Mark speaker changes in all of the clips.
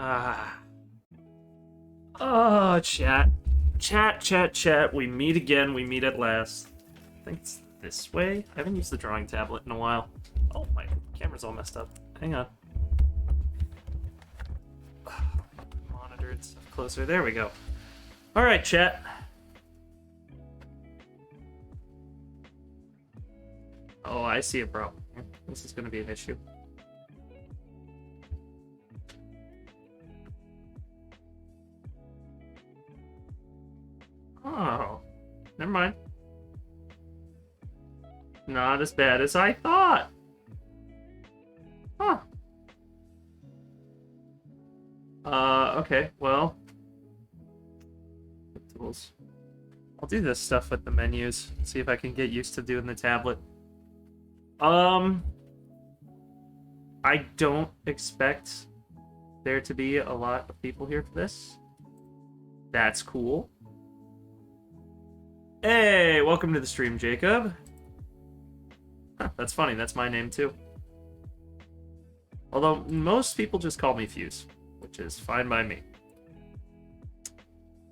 Speaker 1: Ah. Oh, chat. Chat. We meet again. We meet at last. I think it's this way. I haven't used the drawing tablet in a while. Oh, my camera's all messed up. Hang on. Monitor and stuff closer. There we go. All right, chat. Oh, I see a problem. This is going to be an issue. Oh, never mind. Not as bad as I thought. Huh. Okay, well. Tools. I'll do this stuff with the menus. See if I can get used to doing the tablet. I don't expect there to be a lot of people here for this. That's cool. Hey, welcome to the stream, Jacob. Huh, that's funny, that's my name too. Although, most people just call me Fuse, which is fine by me.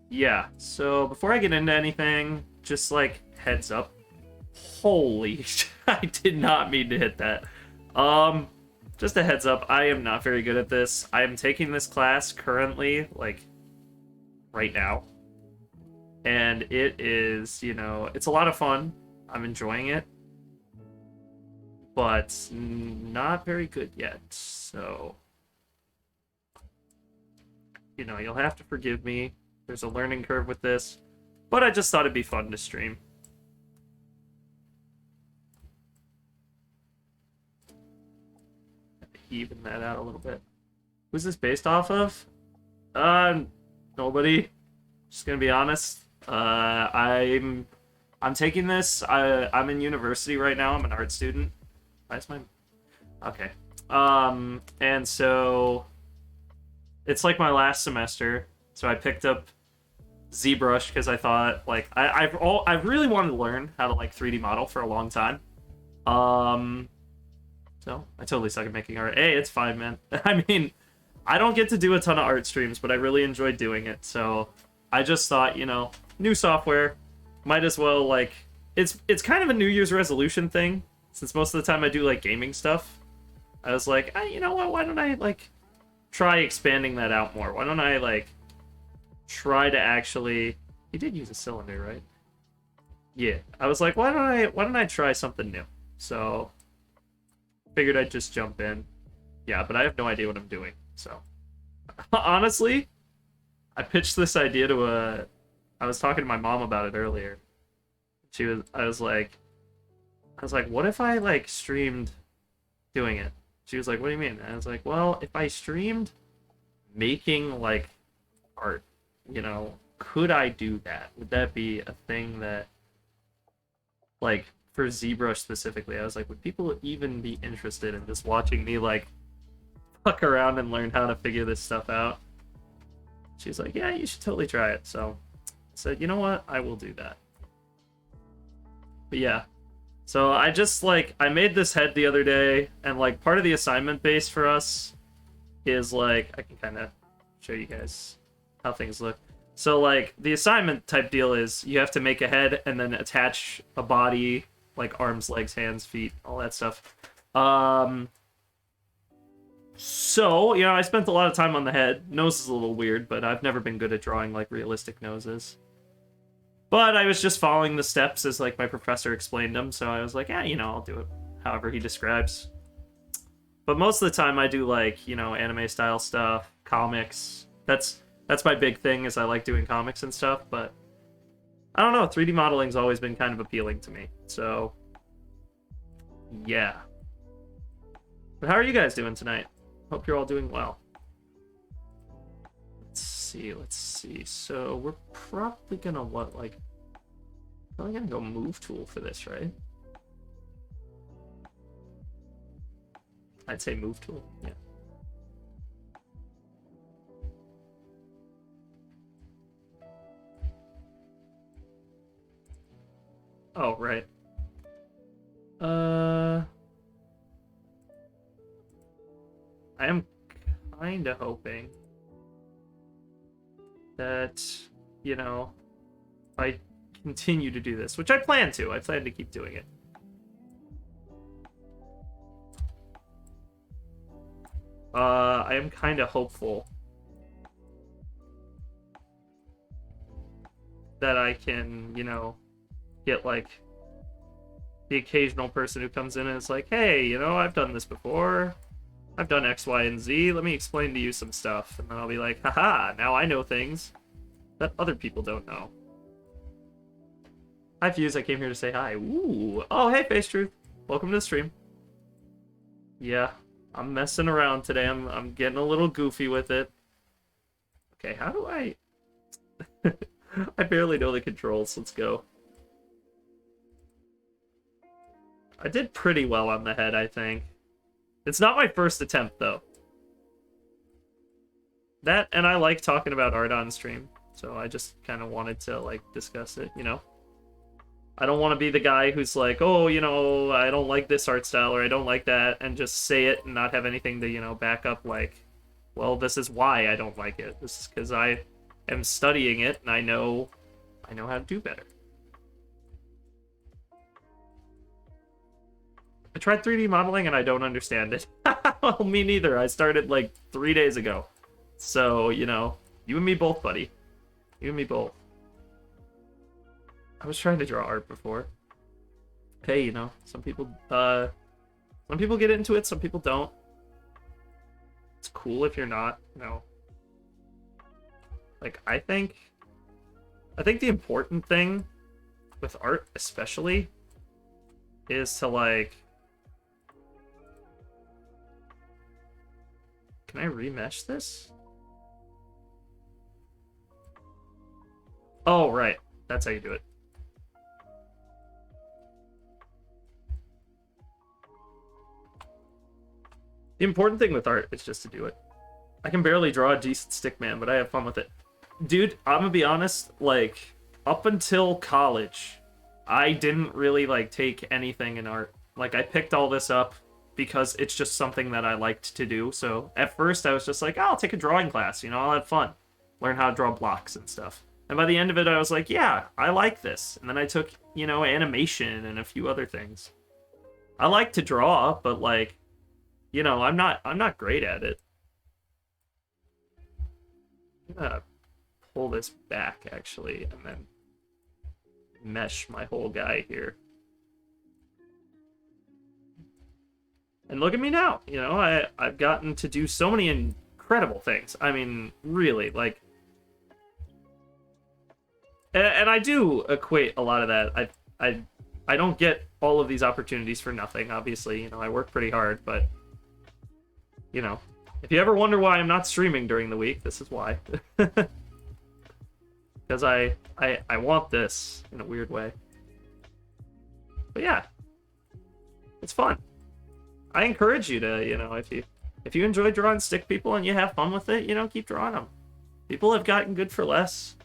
Speaker 1: Yeah, so before I get into anything, just like, heads up. Holy shit, I did not mean to hit that. Just a heads up, I am not very good at this. I am taking this class currently, like, right now. And it is, you know, it's a lot of fun. I'm enjoying it. But not very good yet, so... You know, you'll have to forgive me. There's a learning curve with this. But I just thought it'd be fun to stream. Even that out a little bit. Who's this based off of? Nobody. Just gonna be honest. I'm taking this. I'm in university right now. I'm an art student. Why is my... Okay. And so it's like my last semester. So I picked up ZBrush because I thought like I've really wanted to learn how to like 3D model for a long time. So I totally suck at making art. Hey, it's fine, man. I mean, I don't get to do a ton of art streams, but I really enjoy doing it. So I just thought, you know, new software, might as well like it's kind of a New Year's resolution thing. Since most of the time I do like gaming stuff, I was like, you know what? Why don't I like try expanding that out more? Why don't I like try to actually? He did use a cylinder, right? Yeah. I was like, why don't I try something new? So figured I'd just jump in. Yeah, but I have no idea what I'm doing. So honestly, I pitched this idea to I was talking to my mom about it earlier. I was like, what if I like streamed doing it? She was like, what do you mean? And I was like, well, if I streamed making like art, you know, could I do that? Would that be a thing that, like, for ZBrush specifically, I was like, would people even be interested in just watching me like fuck around and learn how to figure this stuff out? She's like, yeah, you should totally try it. So I said, you know what? I will do that. But yeah. So I just, like, I made this head the other day, and, like, part of the assignment base for us is, like, I can kind of show you guys how things look. So, like, the assignment type deal is you have to make a head and then attach a body, like arms, legs, hands, feet, all that stuff. So, you know, I spent a lot of time on the head. Nose is a little weird, but I've never been good at drawing, like, realistic noses. But I was just following the steps as, like, my professor explained them, so I was like, yeah, you know, I'll do it however he describes. But most of the time I do, like, you know, anime-style stuff, comics. That's my big thing, is I like doing comics and stuff, but I don't know, 3D modeling's always been kind of appealing to me, so yeah. But how are you guys doing tonight? Hope you're all doing well. Let's see. So we're probably gonna probably gonna go move tool for this, right? I'd say move tool, yeah. Oh, right. I am kinda hoping that, you know, I continue to do this, which I plan to. I plan to keep doing it. I am kind of hopeful that I can, you know, get, like, the occasional person who comes in and is like, hey, you know, I've done this before. I've done X, Y, and Z. Let me explain to you some stuff. And then I'll be like, haha, now I know things that other people don't know. Hi, Fuse. I came here to say hi. Ooh. Oh, hey, Face Truth. Welcome to the stream. Yeah, I'm messing around today. I'm getting a little goofy with it. Okay, how do I... I barely know the controls. Let's go. I did pretty well on the head, I think. It's not my first attempt, though. That, and I like talking about art on stream, so I just kind of wanted to, like, discuss it, you know? I don't want to be the guy who's like, oh, you know, I don't like this art style, or I don't like that, and just say it and not have anything to, you know, back up, like, well, this is why I don't like it. This is because I am studying it, and I know how to do better. I tried 3D modeling and I don't understand it. Well, me neither. I started like 3 days ago. So, you know, you and me both, buddy. You and me both. I was trying to draw art before. Hey, you know, some people get into it, some people don't. It's cool if you're not, you know. Like, I think the important thing with art especially is to, like, can I remesh this? Oh, right. That's how you do it. The important thing with art is just to do it. I can barely draw a decent stick man, but I have fun with it. Dude, I'm gonna be honest, like, up until college, I didn't really, like, take anything in art. Like, I picked all this up because it's just something that I liked to do. So at first I was just like, oh, I'll take a drawing class, you know, I'll have fun. Learn how to draw blocks and stuff. And by the end of it, I was like, yeah, I like this. And then I took, you know, animation and a few other things. I like to draw, but, like, you know, I'm not great at it. I'm gonna pull this back, actually, and then mesh my whole guy here. And look at me now, you know, I've gotten to do so many incredible things. I mean, really, like... And I do equate a lot of that. I don't get all of these opportunities for nothing, obviously. You know, I work pretty hard, but... You know, if you ever wonder why I'm not streaming during the week, this is why. Because I want this in a weird way. But yeah, it's fun. I encourage you to, you know, if you enjoy drawing stick people and you have fun with it, you know, keep drawing them. People have gotten good for less.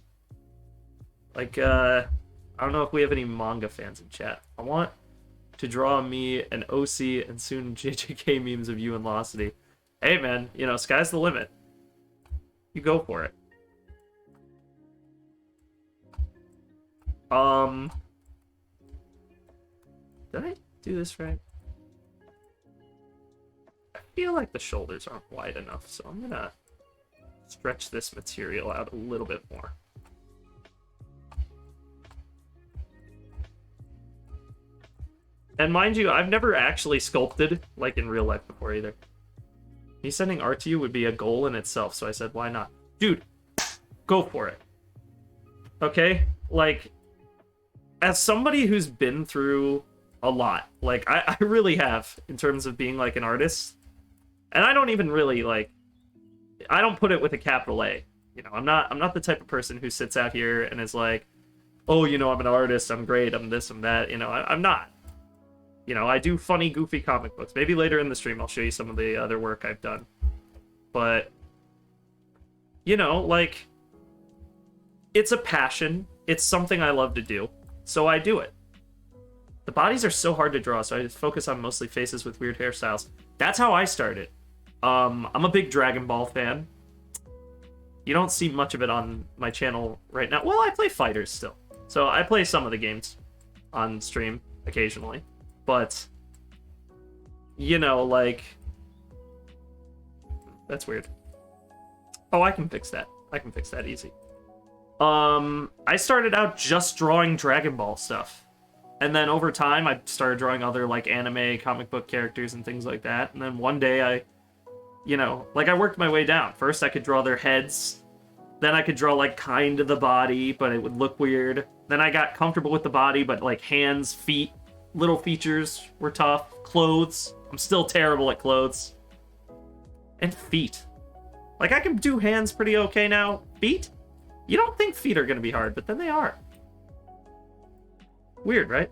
Speaker 1: Like, I don't know if we have any manga fans in chat. I want to draw me an OC and soon JJK memes of you and Locity. Hey, man, you know, sky's the limit. You go for it. Did I do this right? I feel like the shoulders aren't wide enough, so I'm gonna stretch this material out a little bit more. And mind you, I've never actually sculpted, like, in real life before either. Me sending art to you would be a goal in itself, so I said, why not? Dude, go for it. Okay? Like, as somebody who's been through a lot, like, I really have, in terms of being, like, an artist. And I don't even really, like, I don't put it with a capital A. You know, I'm not the type of person who sits out here and is like, oh, you know, I'm an artist, I'm great, I'm this, I'm that. You know, I'm not. You know, I do funny, goofy comic books. Maybe later in the stream I'll show you some of the other work I've done. But, you know, like, it's a passion. It's something I love to do. So I do it. The bodies are so hard to draw, so I just focus on mostly faces with weird hairstyles. That's how I started. I'm a big Dragon Ball fan. You don't see much of it on my channel right now. Well, I play fighters still. So I play some of the games on stream occasionally. But, you know, like... That's weird. Oh, I can fix that. I can fix that easy. I started out just drawing Dragon Ball stuff. And then over time, I started drawing other, like, anime, comic book characters and things like that. And then one day I, you know, like, I worked my way down. First, I could draw their heads. Then I could draw, like, kind of the body, but it would look weird. Then I got comfortable with the body, but, like, hands, feet, little features were tough. Clothes. I'm still terrible at clothes. And feet. Like, I can do hands pretty okay now. Feet? You don't think feet are going to be hard, but then they are. Weird, right?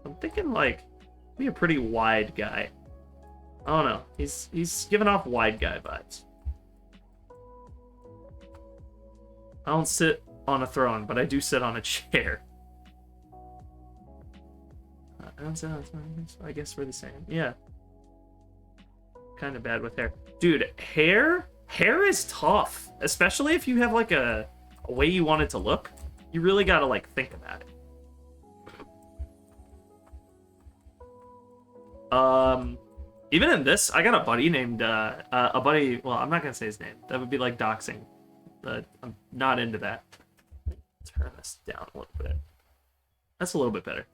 Speaker 1: I'm thinking, like, be a pretty wide guy. I don't know. He's giving off wide guy vibes. I don't sit on a throne, but I do sit on a chair. I guess we're the same. Yeah. Kind of bad with hair. Dude, hair is tough. Especially if you have, like, a way you want it to look. You really gotta, like, think about it. Even in this, I got a buddy named, well, I'm not gonna say his name. That would be, like, doxing. I'm not into that. Turn this down a little bit. That's a little bit better.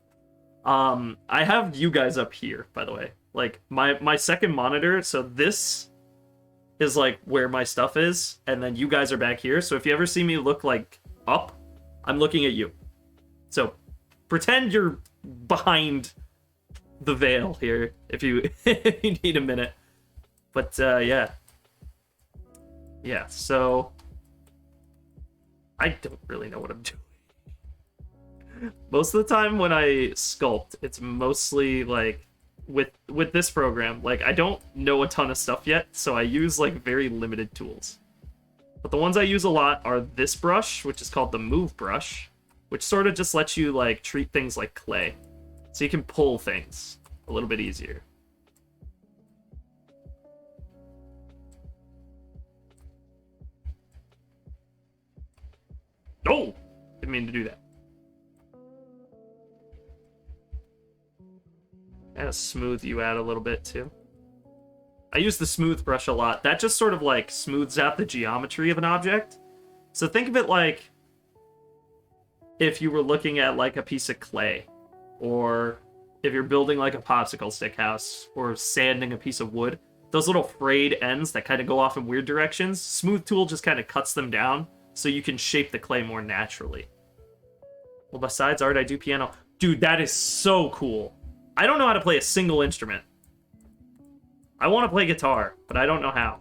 Speaker 1: I have you guys up here, by the way. Like, my second monitor, so this is, like, where my stuff is, and then you guys are back here, so if you ever see me look, like, up, I'm looking at you. So, pretend you're behind the veil here, if you, if you need a minute. But, yeah. Yeah, so... I don't really know what I'm doing. Most of the time when I sculpt, it's mostly, like, with this program, like, I don't know a ton of stuff yet, so I use, like, very limited tools. But the ones I use a lot are this brush, which is called the Move Brush, which sort of just lets you, like, treat things like clay. So you can pull things a little bit easier. Oh! Didn't mean to do that. Gotta smooth you out a little bit, too. I use the smooth brush a lot. That just sort of, like, smooths out the geometry of an object. So think of it like if you were looking at, like, a piece of clay. Or if you're building, like, a popsicle stick house. Or sanding a piece of wood. Those little frayed ends that kind of go off in weird directions. Smooth tool just kind of cuts them down so you can shape the clay more naturally. Well, besides art, I do piano. Dude, that is so cool. I don't know how to play a single instrument. I want to play guitar, but I don't know how.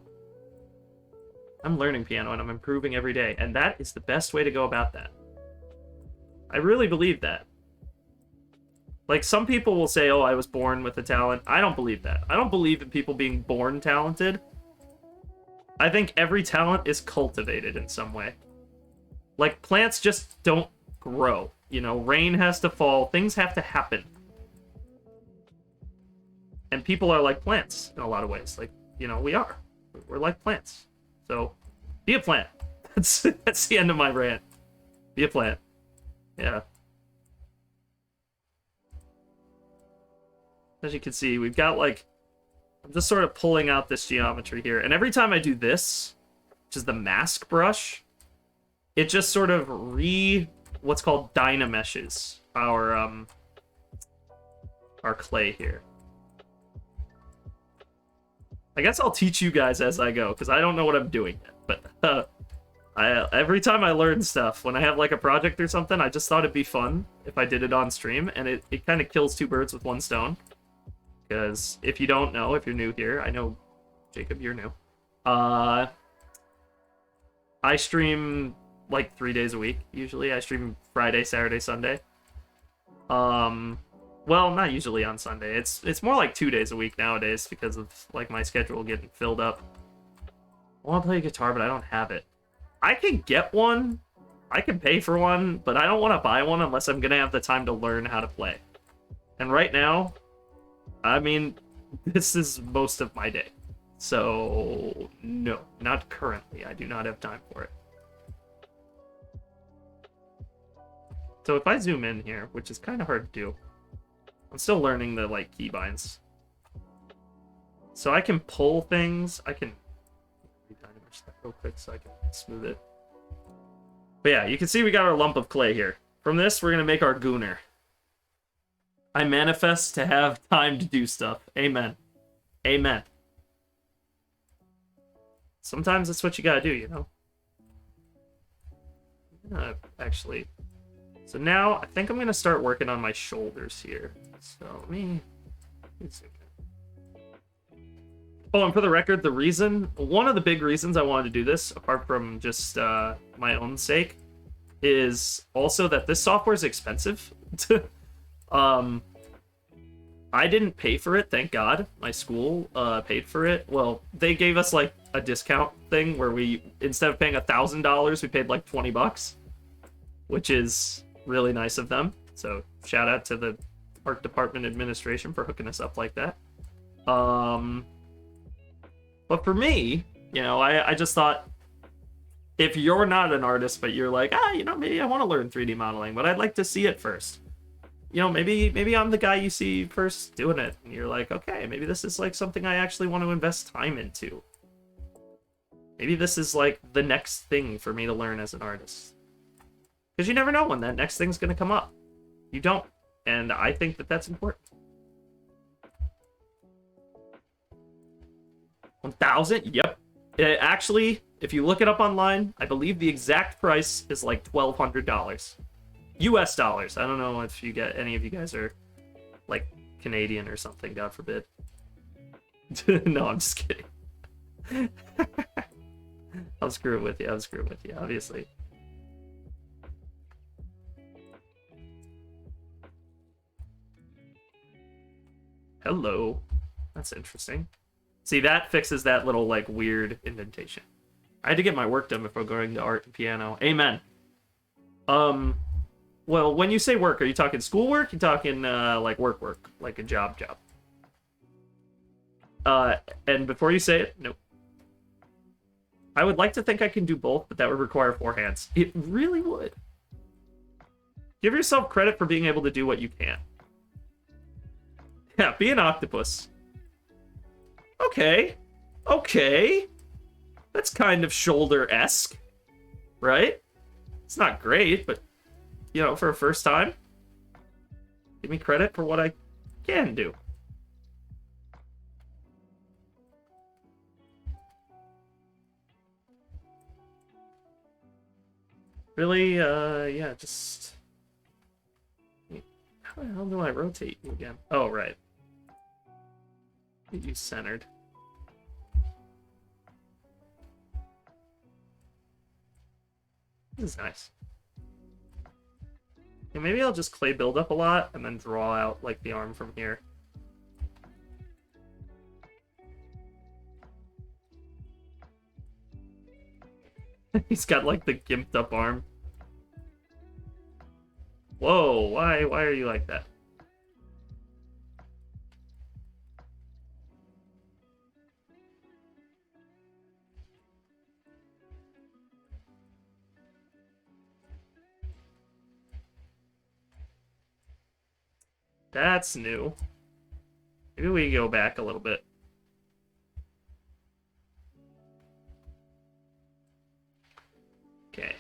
Speaker 1: I'm learning piano and I'm improving every day, and that is the best way to go about that. I really believe that. Like, some people will say, oh, I was born with a talent. I don't believe that. I don't believe in people being born talented. I think every talent is cultivated in some way. Like, plants just don't grow. You know, rain has to fall. Things have to happen. And people are like plants in a lot of ways. Like, you know, we are. We're like plants. So, be a plant. That's the end of my rant. Be a plant. Yeah. As you can see, we've got, like... I'm just sort of pulling out this geometry here. And every time I do this, which is the mask brush, it just sort of what's called dynameshes our clay here. I guess I'll teach you guys as I go, because I don't know what I'm doing yet. But every time I learn stuff, when I have, like, a project or something, I just thought it'd be fun if I did it on stream, and it kind of kills two birds with one stone. Because if you don't know, if you're new here, I know, Jacob, you're new. I stream, like, 3 days a week, usually. I stream Friday, Saturday, Sunday. Well, not usually on Sunday. It's more like 2 days a week nowadays because of, like, my schedule getting filled up. I want to play guitar, but I don't have it. I can get one. I can pay for one, but I don't want to buy one unless I'm going to have the time to learn how to play. And right now, I mean, this is most of my day. So, no, not currently. I do not have time for it. So if I zoom in here, which is kind of hard to do, I'm still learning the, like, keybinds. So I can pull things. I can redynamish that real quick so I can smooth it. But yeah, you can see we got our lump of clay here. From this, we're going to make our gooner. I manifest to have time to do stuff. Amen. Amen. Sometimes that's what you gotta do, you know? Actually... So now, I think I'm going to start working on my shoulders here. So, let me zoom in. Oh, and for the record, one of the big reasons I wanted to do this, apart from just my own sake, is also that this software is expensive. I didn't pay for it, thank God. My school paid for it. Well, they gave us, like, a discount thing where we, instead of paying $1,000, we paid, like, $20, which is really nice of them. So shout out to the art department administration for hooking us up like that. But for me, you know, I just thought, if you're not an artist but you're like, you know, maybe I want to learn 3D modeling, but I'd like to see it first. You know, maybe I'm the guy you see first doing it, and you're like, okay, maybe this is like something I actually want to invest time into. Maybe this is like the next thing for me to learn as an artist. Because you never know when that next thing's going to come up. You don't. And I think that that's important. 1,000? Yep. Actually, if you look it up online, I believe the exact price is like $1,200. US dollars. I don't know if any of you guys are like Canadian or something, God forbid. No, I'm just kidding. I'll screw it with you. Obviously. Hello. That's interesting. See, that fixes that little, like, weird indentation. I had to get my work done before going to art and piano. Amen. Well, when you say work, are you talking schoolwork? You talking, like, work? Like a job? And before you say it, nope. I would like to think I can do both, but that would require 4 hands. It really would. Give yourself credit for being able to do what you can. Yeah, be an octopus. Okay. That's kind of shoulder-esque, right? It's not great, but, you know, for a first time, give me credit for what I can do. Really, yeah, just... How the hell do I rotate you again? Oh, right. Get you centered. This is nice. Yeah, maybe I'll just clay build up a lot and then draw out, like, the arm from here. He's got, like, the gimped up arm. Whoa, why are you like that? That's new. Maybe we go back a little bit. Okay.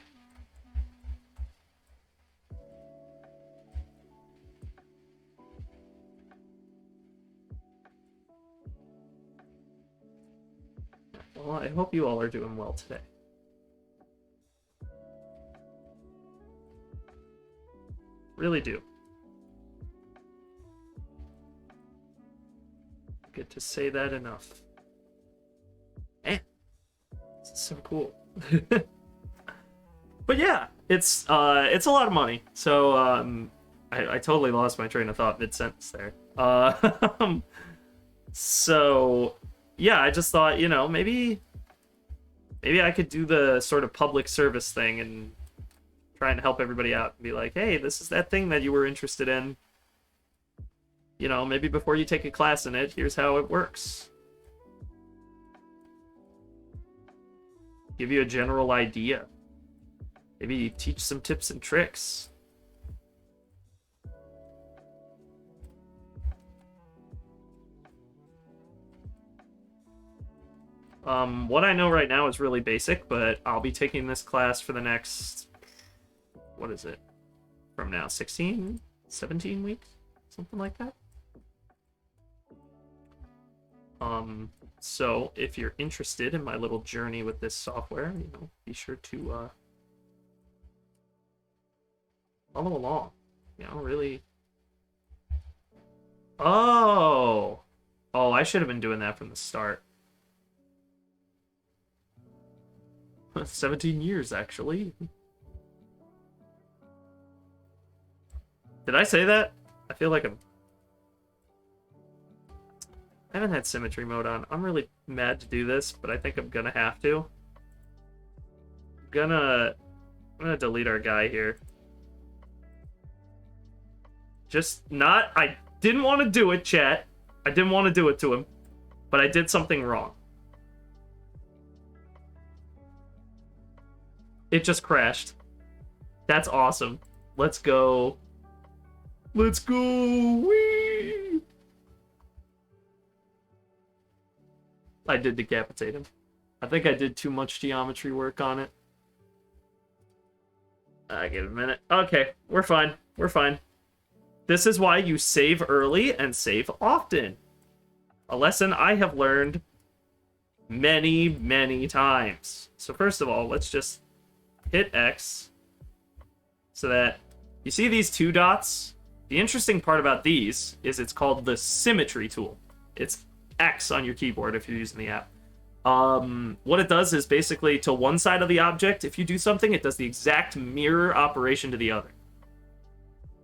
Speaker 1: Well, I hope you all are doing well today. Really do. Get to say that enough. Eh. This is so cool. But yeah, it's a lot of money. So I totally lost my train of thought mid-sentence there. So yeah, I just thought, you know, maybe I could do the sort of public service thing and try and help everybody out and be like, hey, this is that thing that you were interested in. You know, maybe before you take a class in it, here's how it works. give you a general idea. Maybe teach some tips and tricks. What I know right now is really basic, but I'll be taking this class for the next, what is it, from now, 16, 17 weeks? Something like that. So if you're interested in my little journey with this software, you know, be sure to follow along. You know, really. Oh, I should have been doing that from the start. 17 years, actually. Did I say that? I feel like I haven't had symmetry mode on. I'm really mad to do this, but I think I'm gonna have to. I'm gonna delete our guy here. I didn't want to do it, chat. I didn't want to do it to him, but I did something wrong. It just crashed. That's awesome. Let's go. Let's go. Whee! I did decapitate him. I think I did too much geometry work on it. I give it a minute. Okay, we're fine. We're fine. This is why you save early and save often. A lesson I have learned many, many times. So first of all, let's just hit X so that you see these two dots. The interesting part about these is it's called the symmetry tool. It's X on your keyboard if you're using the app. What it does is basically to one side of the object, if you do something, it does the exact mirror operation to the other.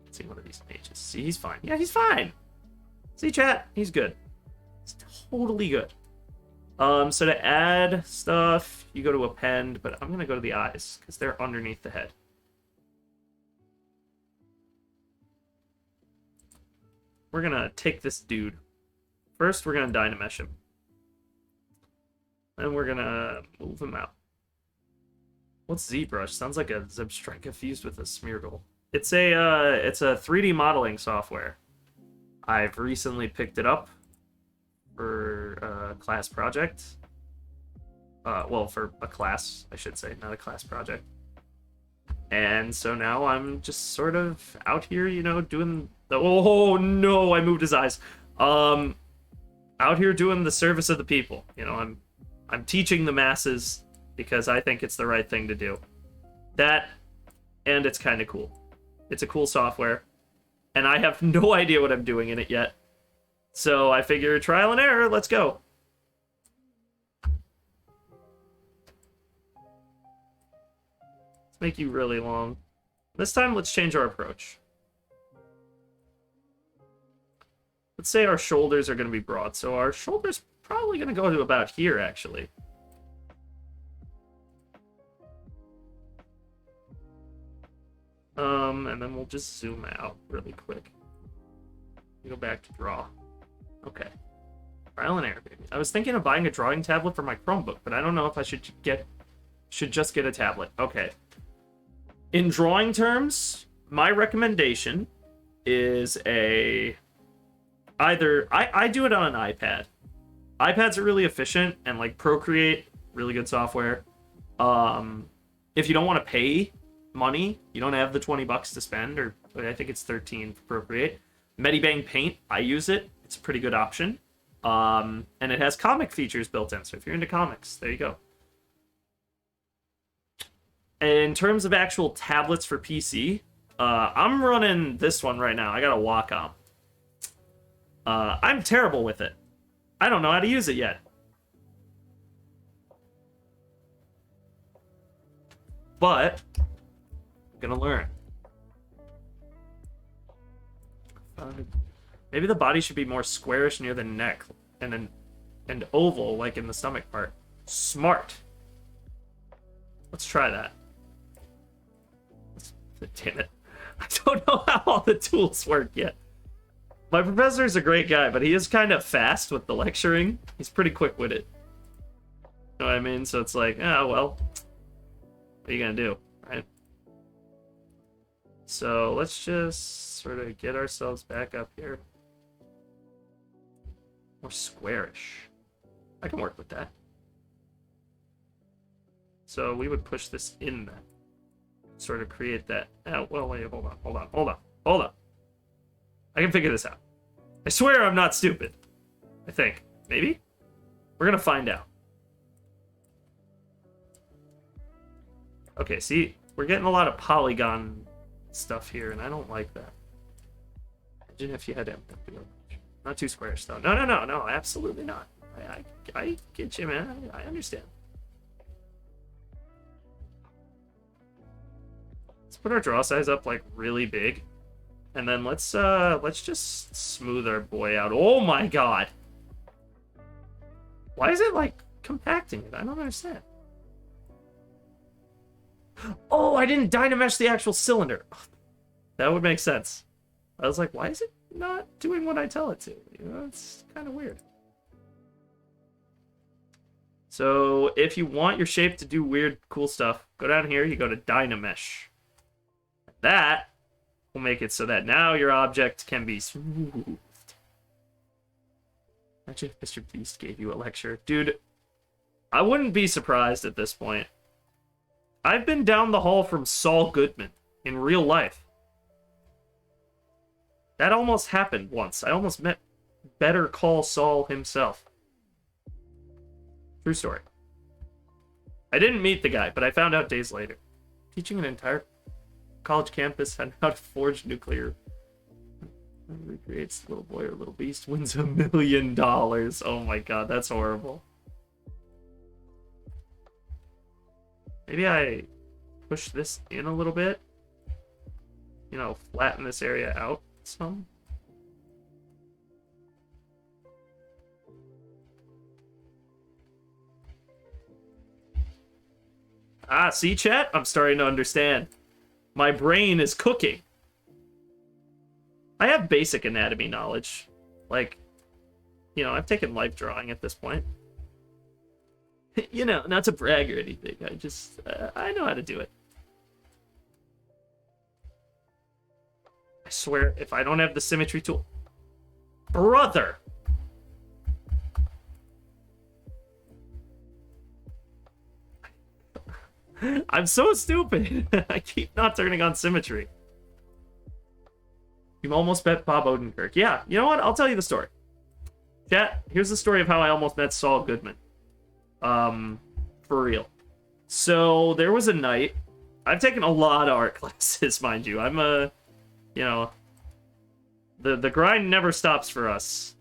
Speaker 1: Let's see one of these pages. See, he's fine. Yeah, he's fine. See, chat? He's good. He's totally good. So to add stuff, you go to append, but I'm going to go to the eyes because they're underneath the head. We're going to take this dude. First, we're going to dynamesh him. Then we're going to move him out. What's ZBrush? Sounds like a ZBrush fused with a Smeargle. It's a 3D modeling software. I've recently picked it up for a class project. Well, for a class, I should say, not a class project. And so now I'm just sort of out here, you know, doing the... Oh, no, I moved his eyes. Out here doing the service of the people. You know, I'm teaching the masses because I think it's the right thing to do. That, and it's kind of cool. It's a cool software. And I have no idea what I'm doing in it yet. So I figure trial and error, let's go. Let's make you really long. This time, let's change our approach. Let's say our shoulders are going to be broad. So our shoulders probably going to go to about here, actually. And then we'll just zoom out really quick. Go back to draw. Okay. Trial and error, baby. I was thinking of buying a drawing tablet for my Chromebook, but I don't know if I should just get a tablet. Okay. In drawing terms, my recommendation is I do it on an iPad. iPads are really efficient, and like Procreate, really good software. If you don't want to pay money, you don't have the $20 to spend, or I think it's 13 for Procreate. Medibang Paint, I use it. It's a pretty good option. And it has comic features built in, so if you're into comics, there you go. In terms of actual tablets for PC, I'm running this one right now. I got a Wacom. I'm terrible with it. I don't know how to use it yet. But I'm gonna learn. Maybe the body should be more squarish near the neck and oval like in the stomach part. Smart. Let's try that. Damn it. I don't know how all the tools work yet. My professor's a great guy, but he is kind of fast with the lecturing. He's pretty quick with it. know what I mean? So it's like, oh, well, what are you gonna do, right? So let's just sort of get ourselves back up here. More squarish. I can work with that. So we would push this in then. Sort of create that. Oh, well, wait, hold on. I can figure this out. I swear I'm not stupid. I think. Maybe? We're gonna find out. Okay, see, we're getting a lot of polygon stuff here, and I don't like that. Imagine if you had not too squarish, though. No, absolutely not. I get you, man. I understand. Let's put our draw size up, like, really big. And then let's just smooth our boy out. Oh my god! Why is it, like, compacting it? I don't understand. Oh, I didn't dynamesh the actual cylinder. That would make sense. I was like, why is it not doing what I tell it to? You know, it's kind of weird. So if you want your shape to do weird, cool stuff, go down here, you go to dynamesh. That will make it so that now your object can be smoothed. Imagine if Mr. Beast gave you a lecture. Dude, I wouldn't be surprised at this point. I've been down the hall from Saul Goodman in real life. That almost happened once. I almost met Better Call Saul himself. True story. I didn't meet the guy, but I found out days later. Teaching an entire college campus on how to forge nuclear. Recreates little boy or little beast, wins $1 million. Oh my god, that's horrible. Maybe I push this in a little bit. You know, flatten this area out some. Ah, see, chat? I'm starting to understand. My brain is cooking. I have basic anatomy knowledge. Like, you know, I've taken life drawing at this point. You know, not to brag or anything. I just, I know how to do it. I swear, if I don't have the symmetry tool... Brother! I'm so stupid. I keep not turning on symmetry. You almost met Bob Odenkirk. Yeah, you know what? I'll tell you the story. Chat, here's the story of how I almost met Saul Goodman. For real. So, there was a night... I've taken a lot of art classes, mind you. I'm a... You know... The grind never stops for us.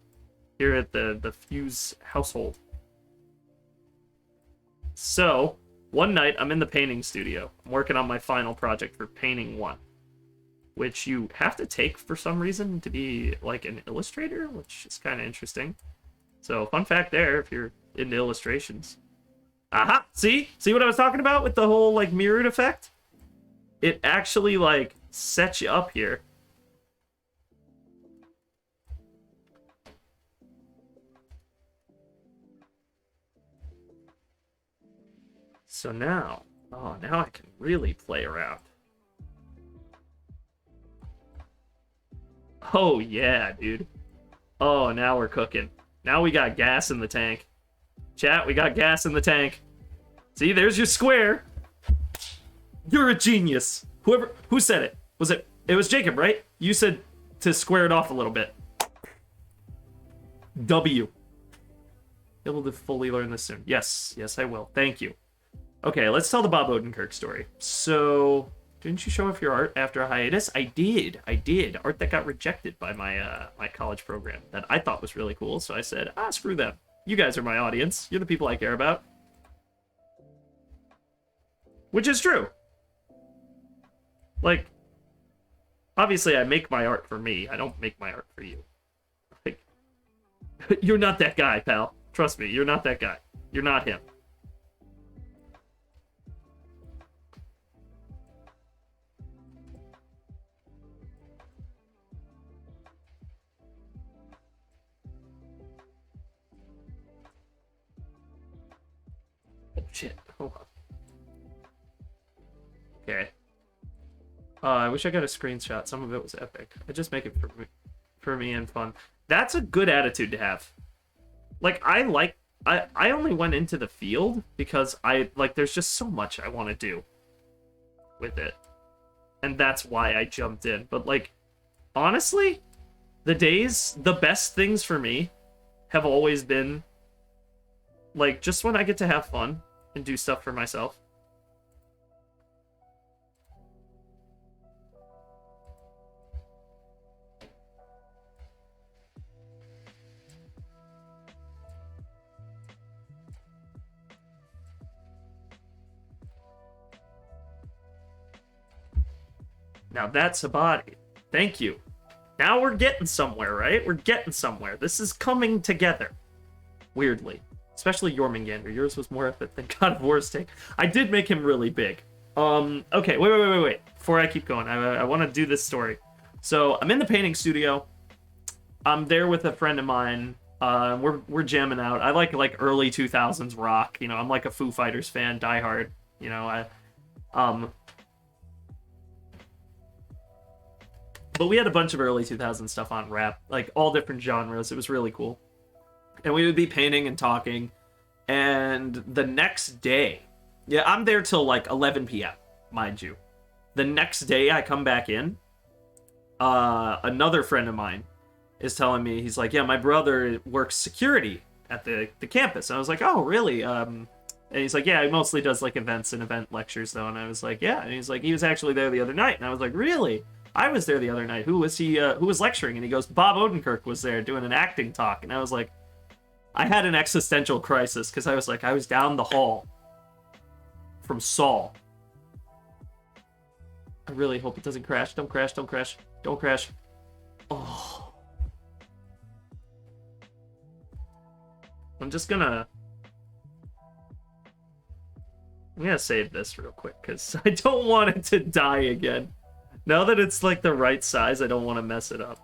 Speaker 1: Here at the Fuse household. So, one night, I'm in the painting studio. I'm working on my final project for Painting 1. Which you have to take for some reason to be, like, an illustrator, which is kind of interesting. So, fun fact there, if you're into illustrations. Aha! See? See what I was talking about with the whole, like, mirrored effect? It actually, like, sets you up here. So now, oh, now I can really play around. Oh, yeah, dude. Oh, now we're cooking. Now we got gas in the tank. Chat, we got gas in the tank. See, there's your square. You're a genius. Who said it? It was Jacob, right? You said to square it off a little bit. W. Able to fully learn this soon. Yes, I will. Thank you. Okay, let's tell the Bob Odenkirk story. So, didn't you show off your art after a hiatus? I did. Art that got rejected by my my college program that I thought was really cool. So I said, screw them. You guys are my audience. You're the people I care about. Which is true. Like, obviously I make my art for me. I don't make my art for you. Like, you're not that guy, pal. Trust me, you're not that guy. You're not him. shit. Hold on. Okay. I wish I got a screenshot. Some of it was epic. I just make it for me and fun. That's a good attitude to have. Like, I only went into the field because there's just so much I want to do with it. And that's why I jumped in. But, like, honestly, the best things for me have always been, like, just when I get to have fun and do stuff for myself. Now that's a body. Thank you. Now we're getting somewhere, right? We're getting somewhere. This is coming together. Weirdly. Especially Jormungandr. Yours was more epic than God of War's take. I did make him really big. Okay, wait. Before I keep going, I want to do this story. So, I'm in the painting studio. I'm there with a friend of mine. We're jamming out. I like early 2000s rock. You know, I'm like a Foo Fighters fan, diehard. You know, but we had a bunch of early 2000s stuff on rap, like all different genres. It was really cool. And we would be painting and talking. And the next day, yeah, I'm there till like 11 p.m., mind you. The next day I come back in, another friend of mine is telling me, he's like, yeah, my brother works security at the campus. And I was like, oh, really? And he's like, yeah, he mostly does like events and event lectures though. And I was like, yeah. And he's like, he was actually there the other night. And I was like, really? I was there the other night. Who was he? Who was lecturing? And he goes, Bob Odenkirk was there doing an acting talk. And I was like, I had an existential crisis because I was like, I was down the hall from Saul. I really hope it doesn't crash. Don't crash. Don't crash. Don't crash. Oh. I'm gonna save this real quick because I don't want it to die again. Now that it's like the right size, I don't want to mess it up.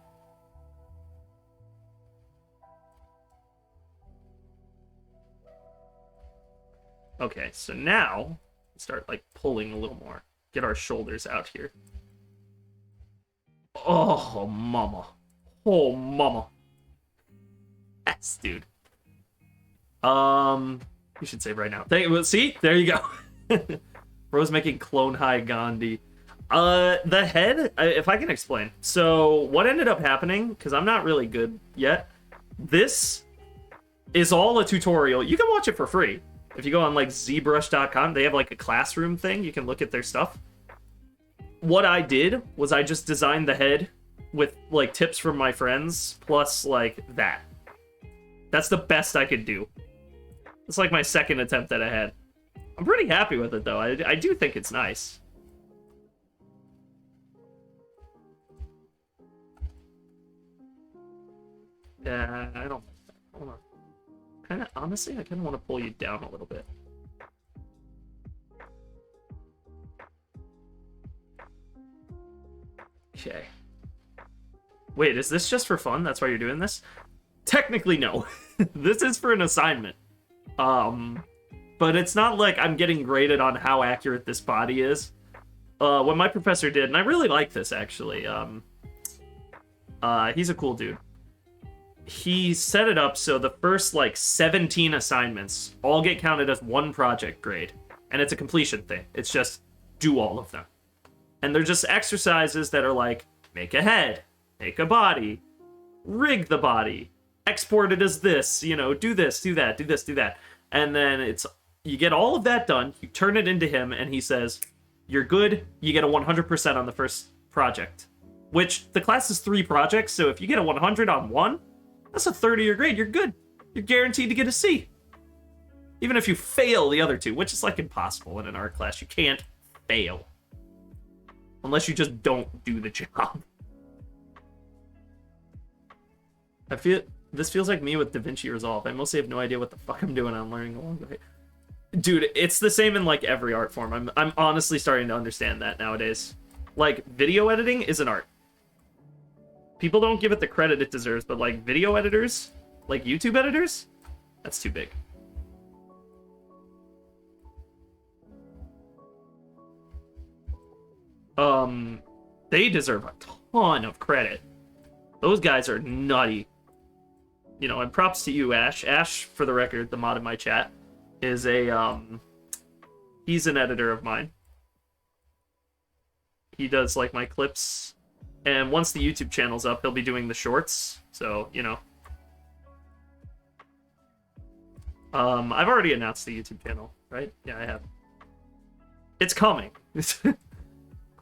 Speaker 1: Okay, so now start like pulling a little more. Get our shoulders out here. Oh, mama. Oh, mama. Yes, dude. You should save right now. See? There you go. Bro's making clone high Gandhi. The head, if I can explain. So, what ended up happening, because I'm not really good yet, this is all a tutorial. You can watch it for free. If you go on, like, ZBrush.com, they have, like, a classroom thing. You can look at their stuff. What I did was I just designed the head with, like, tips from my friends, plus, like, that. That's the best I could do. It's, like, my second attempt at a head. I'm pretty happy with it, though. I do think it's nice. I don't... Hold on. Honestly, I kind of want to pull you down a little bit. Okay. Wait, is this just for fun? That's why you're doing this? Technically, no. This is for an assignment. But it's not like I'm getting graded on how accurate this body is. What my professor did, and I really like this, actually. He's a cool dude. He set it up so the first, like, 17 assignments all get counted as one project grade. And it's a completion thing. It's just do all of them. And they're just exercises that are like, make a head, make a body, rig the body, export it as this, you know, do this, do that, do this, do that. And then you get all of that done, you turn it into him, and he says, you're good, you get a 100% on the first project. Which, the class is 3 projects, so if you get a 100 on one, that's a third of your grade, you're good. You're guaranteed to get a C. Even if you fail the other 2, which is, like, impossible in an art class. You can't fail. Unless you just don't do the job. This feels like me with DaVinci Resolve. I mostly have no idea what the fuck I'm doing. I'm learning along the way. Dude, it's the same in, like, every art form. I'm honestly starting to understand that nowadays. Like, video editing is an art. People don't give it the credit it deserves, but, like, video editors, like YouTube editors, that's too big. They deserve a ton of credit. Those guys are nutty. You know, and props to you, Ash. Ash, for the record, the mod in my chat, is he's an editor of mine. He does, like, my clips. And once the YouTube channel's up, he'll be doing the shorts. So, you know. I've already announced the YouTube channel, right? Yeah, I have. It's coming.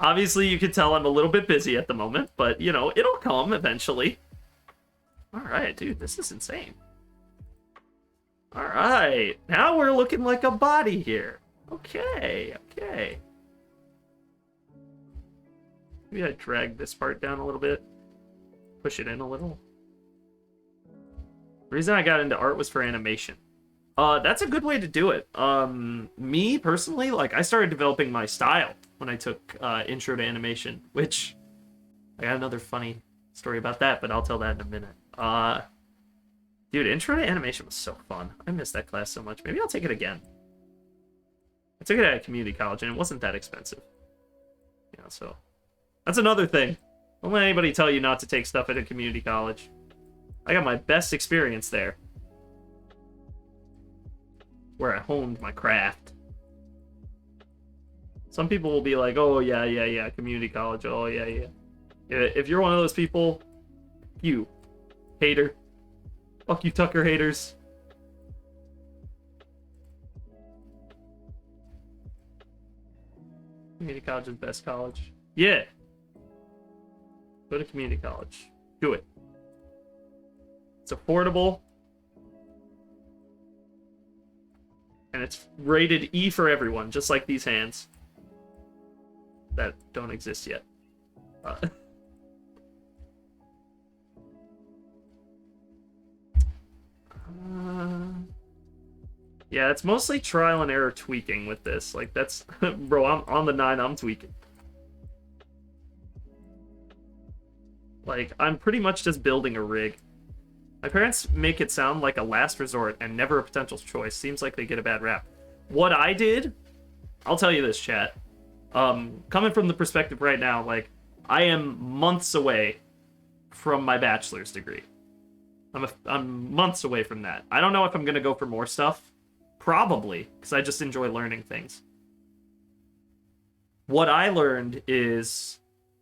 Speaker 1: Obviously, you can tell I'm a little bit busy at the moment, but, you know, it'll come eventually. Alright, dude, this is insane. Alright, now we're looking like a body here. Okay, okay. Maybe I drag this part down a little bit. Push it in a little. The reason I got into art was for animation. That's a good way to do it. Me, personally, like, I started developing my style when I took intro to animation, which I got another funny story about that, but I'll tell that in a minute. Dude, intro to animation was so fun. I missed that class so much. Maybe I'll take it again. I took it at a community college, and it wasn't that expensive. You know, so that's another thing. Don't let anybody tell you not to take stuff at a community college. I got my best experience there, where I honed my craft. Some people will be like, oh, yeah, community college, oh, yeah. If you're one of those people, you hater. Fuck you, Tucker haters. Community college is the best college. Yeah. Go to community college. Do it. It's affordable. And it's rated E for everyone, just like these hands. That don't exist yet. Yeah, it's mostly trial and error tweaking with this. Like, that's... Bro, I'm on the 9, I'm tweaking. Like, I'm pretty much just building a rig. My parents make it sound like a last resort and never a potential choice. Seems like they get a bad rap. What I did... I'll tell you this, chat. Coming from the perspective right now, like, I am months away from my bachelor's degree. I'm months away from that. I don't know if I'm going to go for more stuff. Probably, because I just enjoy learning things. What I learned is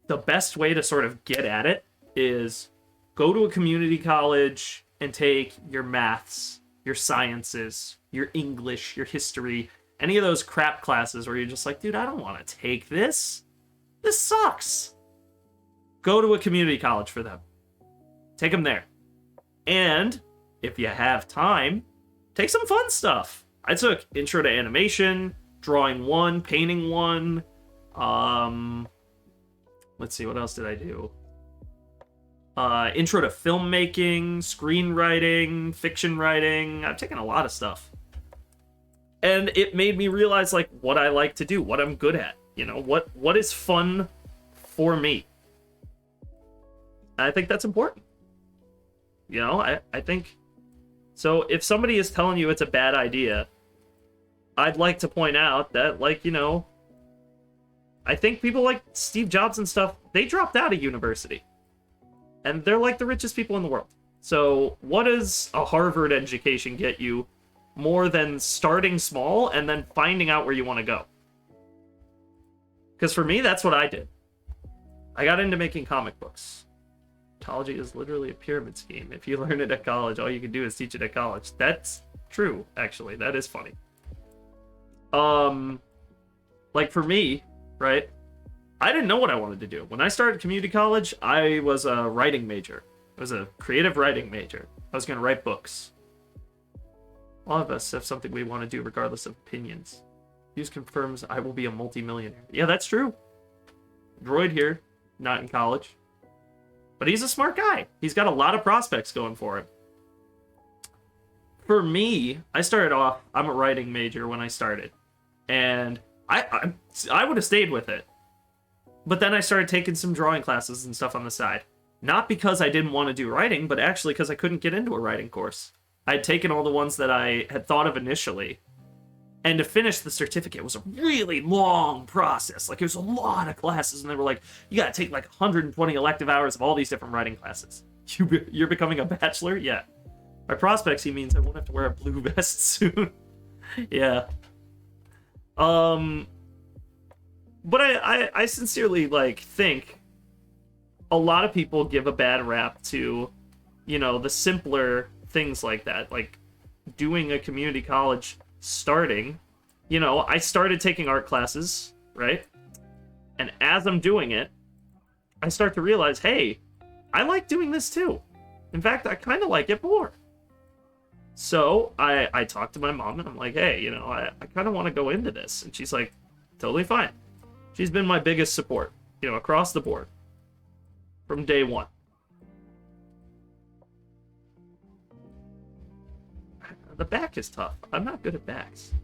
Speaker 1: the best way to sort of get at it is go to a community college and take your maths, your sciences, your English, your history, any of those crap classes where you're just like, dude, I don't want to take this. This sucks. Go to a community college for them. Take them there. And if you have time, take some fun stuff. I took Intro to Animation, Drawing 1, Painting 1. Let's see, what else did I do? Intro to Filmmaking, Screenwriting, Fiction Writing. I've taken a lot of stuff. And it made me realize, like, what I like to do, what I'm good at. You know, what is fun for me. And I think that's important. You know, I think... So if somebody is telling you it's a bad idea, I'd like to point out that, like, you know, I think people like Steve Jobs and stuff, they dropped out of university. And they're like the richest people in the world. So what does a Harvard education get you more than starting small and then finding out where you want to go? Because for me, that's what I did. I got into making comic books. Ontology is literally a pyramid scheme. If you learn it at college, all you can do is teach it at college. That's true, actually. That is funny. Like for me, right? I didn't know what I wanted to do. When I started community college, I was a writing major. I was a creative writing major. I was going to write books. All of us have something we want to do regardless of opinions. Use confirms I will be a multimillionaire. Yeah, that's true. Droid here, not in college. But he's a smart guy. He's got a lot of prospects going for him. For me, I started off, I'm a writing major when I started. And I would have stayed with it. But then I started taking some drawing classes and stuff on the side. Not because I didn't want to do writing, but actually because I couldn't get into a writing course. I had taken all the ones that I had thought of initially. And to finish the certificate was a really long process. Like, it was a lot of classes, and they were like, you gotta take like 120 elective hours of all these different writing classes. You're becoming a bachelor? Yeah. By prospects, he means I won't have to wear a blue vest soon. Yeah. But I sincerely, like, think a lot of people give a bad rap to, you know, the simpler things like that. Like, doing a community college starting, you know, I started taking art classes, right? And as I'm doing it, I start to realize, hey, I like doing this too. In fact, I kind of like it more. So I talked to my mom and I'm like, hey, you know, I kind of want to go into this. And she's like, totally fine. She's been my biggest support, you know, across the board from day one. The back is tough. I'm not good at backs.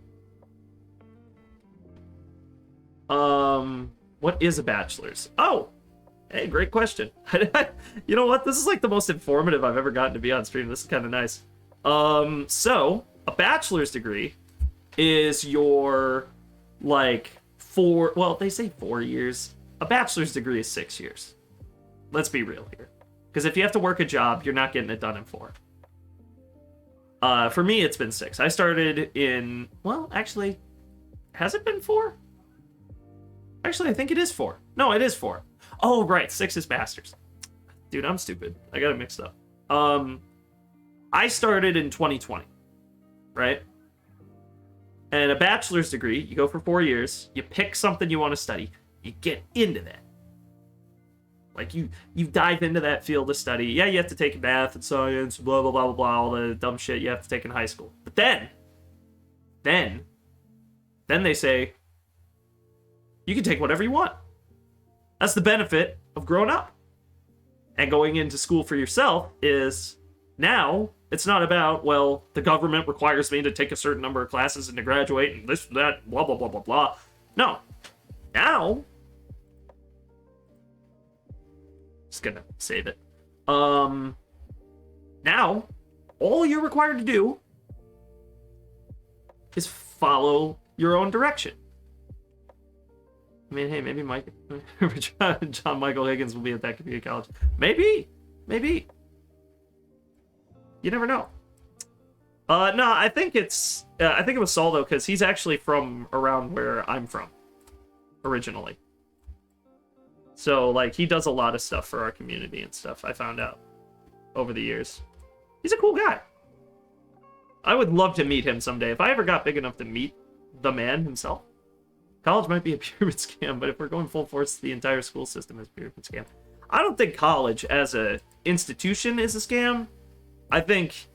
Speaker 1: What is a bachelor's? Oh, hey, great question. You know what? This is like the most informative I've ever gotten to be on stream. This is kind of nice. So a bachelor's degree is your, like, well, they say 4 years. A bachelor's degree is 6 years. Let's be real here. Because if you have to work a job, you're not getting it done in 4. For me, it's been 6. I started in, well, actually, has it been 4? Actually, I think it is 4. No, it is 4. Oh, right, 6 is master's. Dude, I'm stupid. I got it mixed up. I started in 2020, right? And a bachelor's degree, you go for 4 years, you pick something you want to study, you get into that. Like, you dive into that field of study. Yeah, you have to take math and science, blah, blah, blah, blah, blah, all the dumb shit you have to take in high school. But then they say, you can take whatever you want. That's the benefit of growing up. And going into school for yourself is, now, it's not about, well, the government requires me to take a certain number of classes and to graduate and this, that, blah, blah, blah, blah, blah. No. Now, just gonna save it. Now, all you're required to do is follow your own direction. I mean, hey, maybe John Michael Higgins will be at that community college. Maybe. You never know. No, I think it was Saul, though, because he's actually from around where I'm from, originally. So, like, he does a lot of stuff for our community and stuff, I found out over the years. He's a cool guy. I would love to meet him someday. If I ever got big enough to meet the man himself. College might be a pyramid scam, but if we're going full force, the entire school system is a pyramid scam. I don't think college as a institution is a scam. I think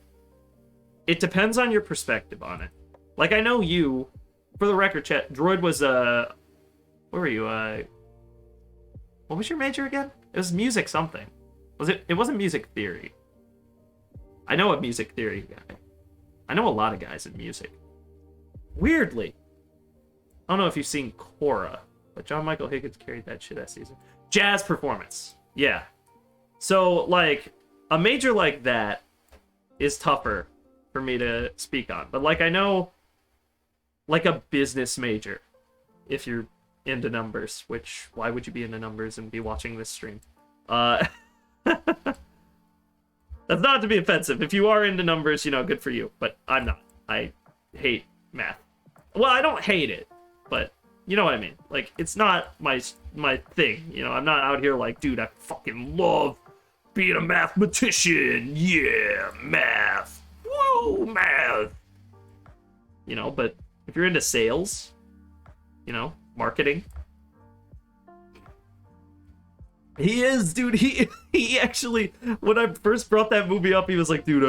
Speaker 1: it depends on your perspective on it. Like, I know you, for the record, chat, Droid was, where were you, what was your major again? It was music something. It wasn't music theory. I know a music theory guy. I know a lot of guys in music. Weirdly. I don't know if you've seen Cora, but John Michael Higgins carried that shit that season. Jazz performance. Yeah. So, like, a major like that is tougher for me to speak on. But, like, I know, like, a business major, if you're into numbers, which, why would you be into numbers and be watching this stream? That's not to be offensive. If you are into numbers, you know, good for you. But I'm not. I hate math. Well, I don't hate it, but you know what I mean. Like, it's not my thing. You know, I'm not out here like, dude, I fucking love being a mathematician. Yeah, math. Woo, math. You know, but if you're into sales, you know, marketing. He is, dude. He actually, when I first brought that movie up, he was like, dude,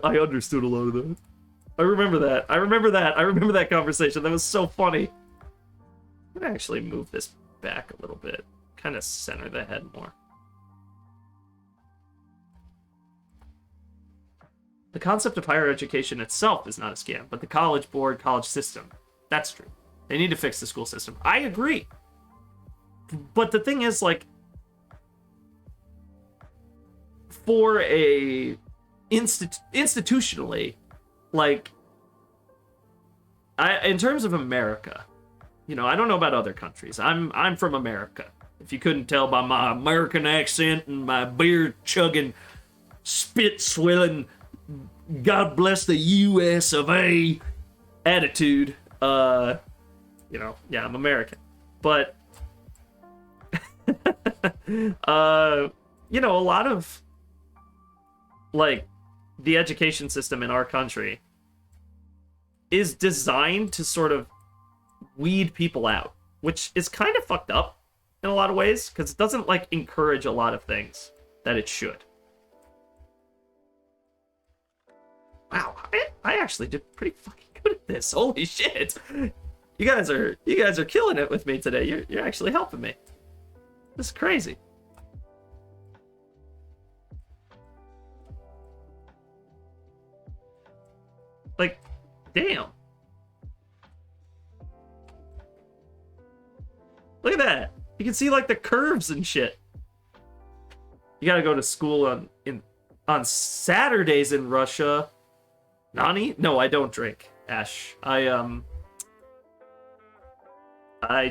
Speaker 1: I understood a lot of that. I remember that. I remember that conversation. That was so funny. I'm gonna actually move this back a little bit. Kind of center the head more. The concept of higher education itself is not a scam, but the college board, college system. That's true. They need to fix the school system. I agree. But the thing is, like, for a institutionally, like, in terms of America, you know, I don't know about other countries. I'm from America. If you couldn't tell by my American accent and my beer chugging, spit swilling, God bless the U.S. of A. attitude, you know, yeah, I'm American. But, you know, a lot of, like, the education system in our country is designed to sort of weed people out, which is kind of fucked up in a lot of ways, because it doesn't, like, encourage a lot of things that it should. Wow, I actually did pretty fucking good at this. Holy shit. You guys are killing it with me today. You're actually helping me. This is crazy. Like, damn. Look at that. You can see like the curves and shit. You gotta go to school on Saturdays in Russia. Nani? No, I don't drink, Ash. I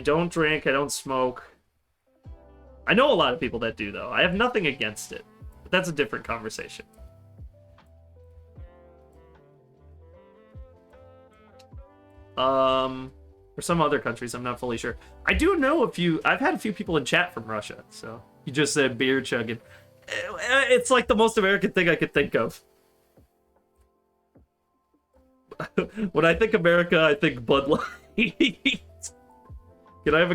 Speaker 1: don't drink, I don't smoke. I know a lot of people that do, though. I have nothing against it. But that's a different conversation. For some other countries, I'm not fully sure. I do know I've had a few people in chat from Russia, so you just said beer chugging. It's like the most American thing I could think of. When I think America, I think Bud Light. Can I have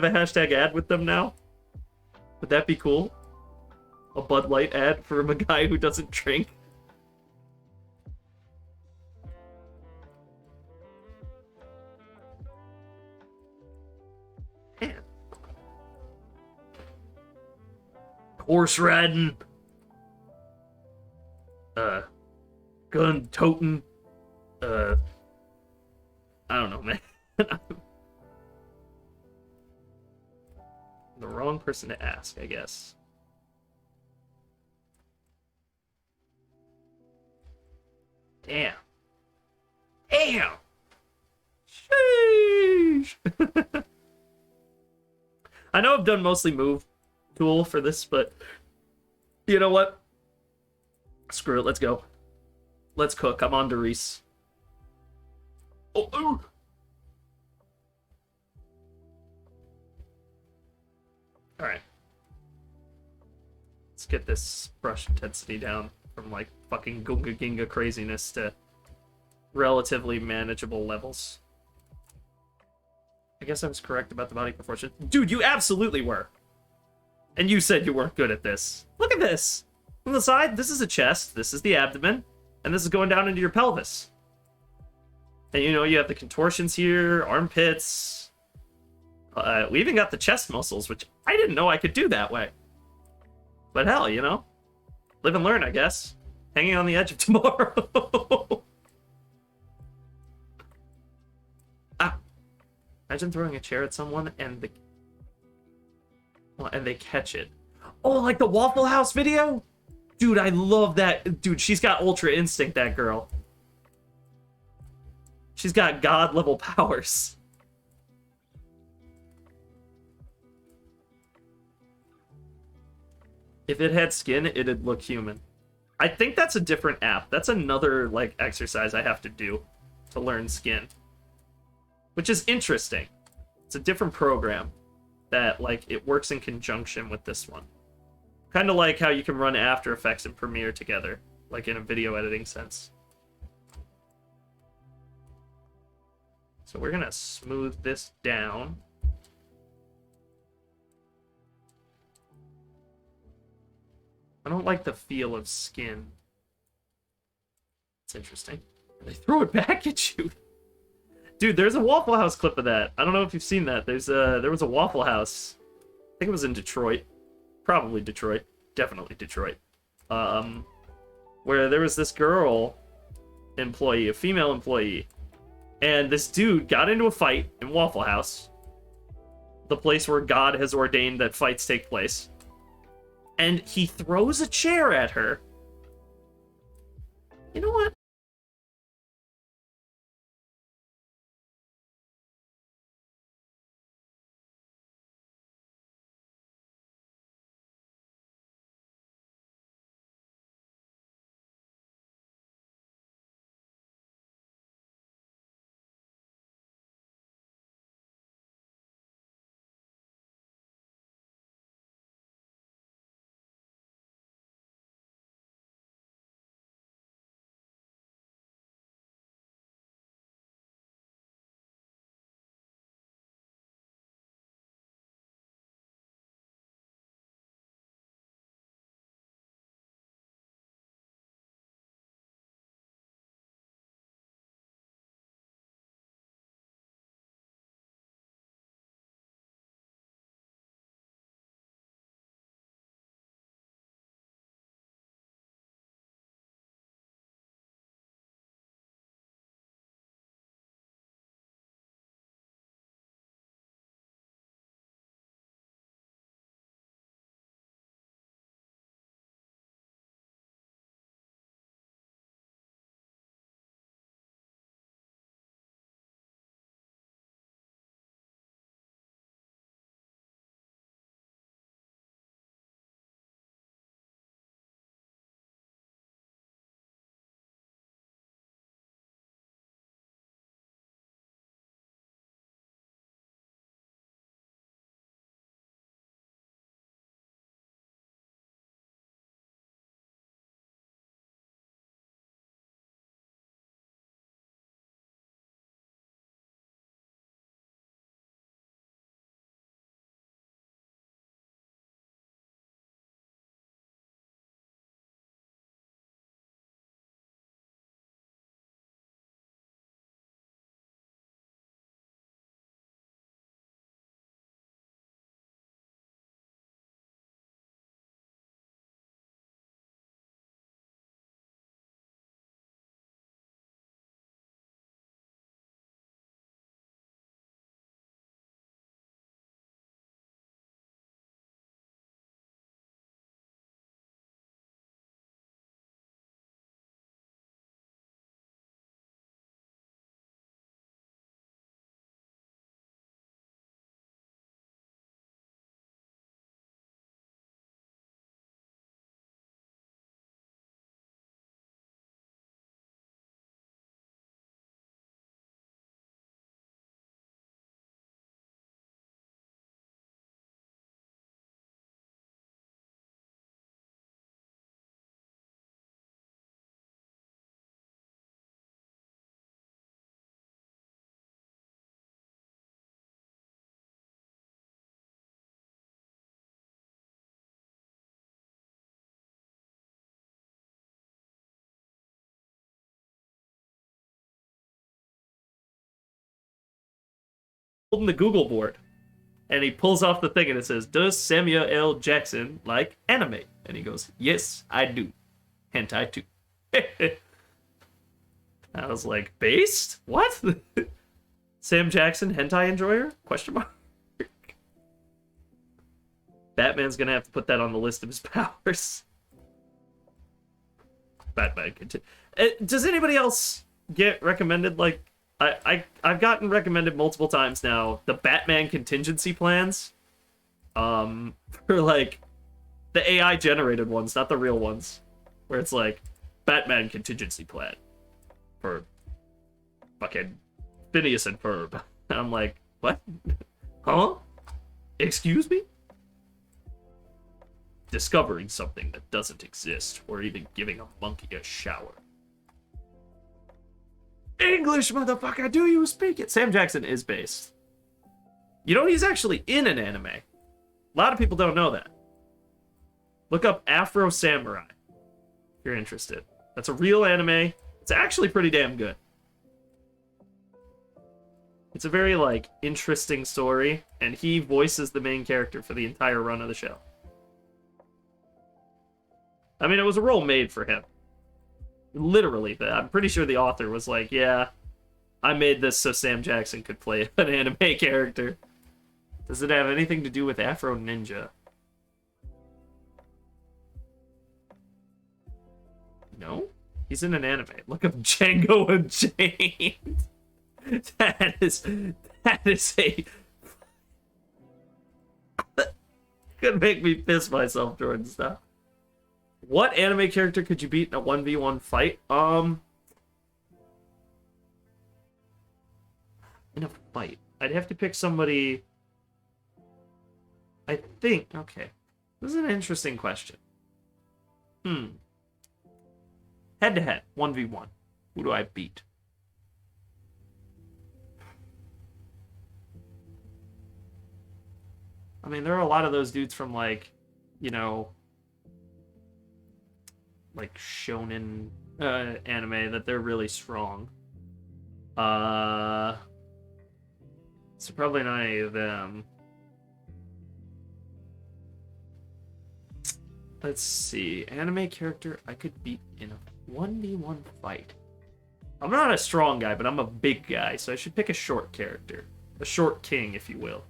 Speaker 1: a hashtag ad with them now? Would that be cool? A Bud Light ad from a guy who doesn't drink? Man. Horse riding. Gun toting. I don't know, man. The wrong person to ask, I guess. Damn. Damn! Sheesh! I know I've done mostly move tool for this, but you know what? Screw it, let's go. Let's cook. I'm on to Reese. Oh, ooh. Alright. Let's get this brush intensity down from like fucking Gunga Ginga craziness to relatively manageable levels. I guess I was correct about the body proportion. Dude, you absolutely were. And you said you weren't good at this. Look at this. From the side, this is a chest, this is the abdomen, and this is going down into your pelvis. And you know, you have the contortions here, armpits. We even got the chest muscles, which I didn't know I could do that way. But hell, you know? Live and learn, I guess. Hanging on the edge of tomorrow. Ah. Imagine throwing a chair at someone and they catch it. Oh, like the Waffle House video? Dude, I love that. Dude, she's got Ultra Instinct, that girl. She's got God-level powers. If it had skin, it'd look human. I think that's a different app. That's another, like, exercise I have to do to learn skin. Which is interesting. It's a different program that, like, it works in conjunction with this one. Kind of like how you can run After Effects and Premiere together, like in a video editing sense. So we're gonna smooth this down. I don't like the feel of skin. It's interesting. They throw it back at you. Dude, there's a Waffle House clip of that. I don't know if you've seen that. There was a Waffle House. I think it was in Detroit. Probably Detroit. Definitely Detroit. Where there was this girl employee, a female employee, and this dude got into a fight in Waffle House, the place where God has ordained that fights take place. And he throws a chair at her. You know what? holding the Google board, and he pulls off the thing, and it says, "Does Samuel L. Jackson like anime?" And he goes, "Yes, I do. Hentai too." I was like, based? What? Sam Jackson, hentai enjoyer? Question mark. Batman's gonna have to put that on the list of his powers. Batman. Does anybody else get recommended, like, I've gotten recommended multiple times now, the Batman contingency plans? For, like, the AI generated ones, not the real ones. Where it's like, Batman contingency plan for fucking Phineas and Ferb. And I'm like, what? Huh? Excuse me? Discovering something that doesn't exist, or even giving a monkey a shower. English, motherfucker, do you speak it? Sam Jackson is based. You know, he's actually in an anime. A lot of people don't know that. Look up Afro Samurai if you're interested. That's a real anime. It's actually pretty damn good. It's a very, like, interesting story, and he voices the main character for the entire run of the show. I mean, it was a role made for him. Literally, I'm pretty sure the author was like, yeah, I made this so Sam Jackson could play an anime character. Does it have anything to do with Afro Ninja? No? He's in an anime. Look up Django Unchained. That is a... Could make me piss myself, Jordan. Stop. What anime character could you beat in a 1v1 fight? In a fight. I'd have to pick somebody... I think... Okay. This is an interesting question. Head-to-head. 1v1. Who do I beat? I mean, there are a lot of those dudes from, like, you know... like shonen anime that they're really strong. So probably not any of them. Let's see. Anime character I could beat in a 1v1 fight. I'm not a strong guy, but I'm a big guy, so I should pick a short character. A short king, if you will.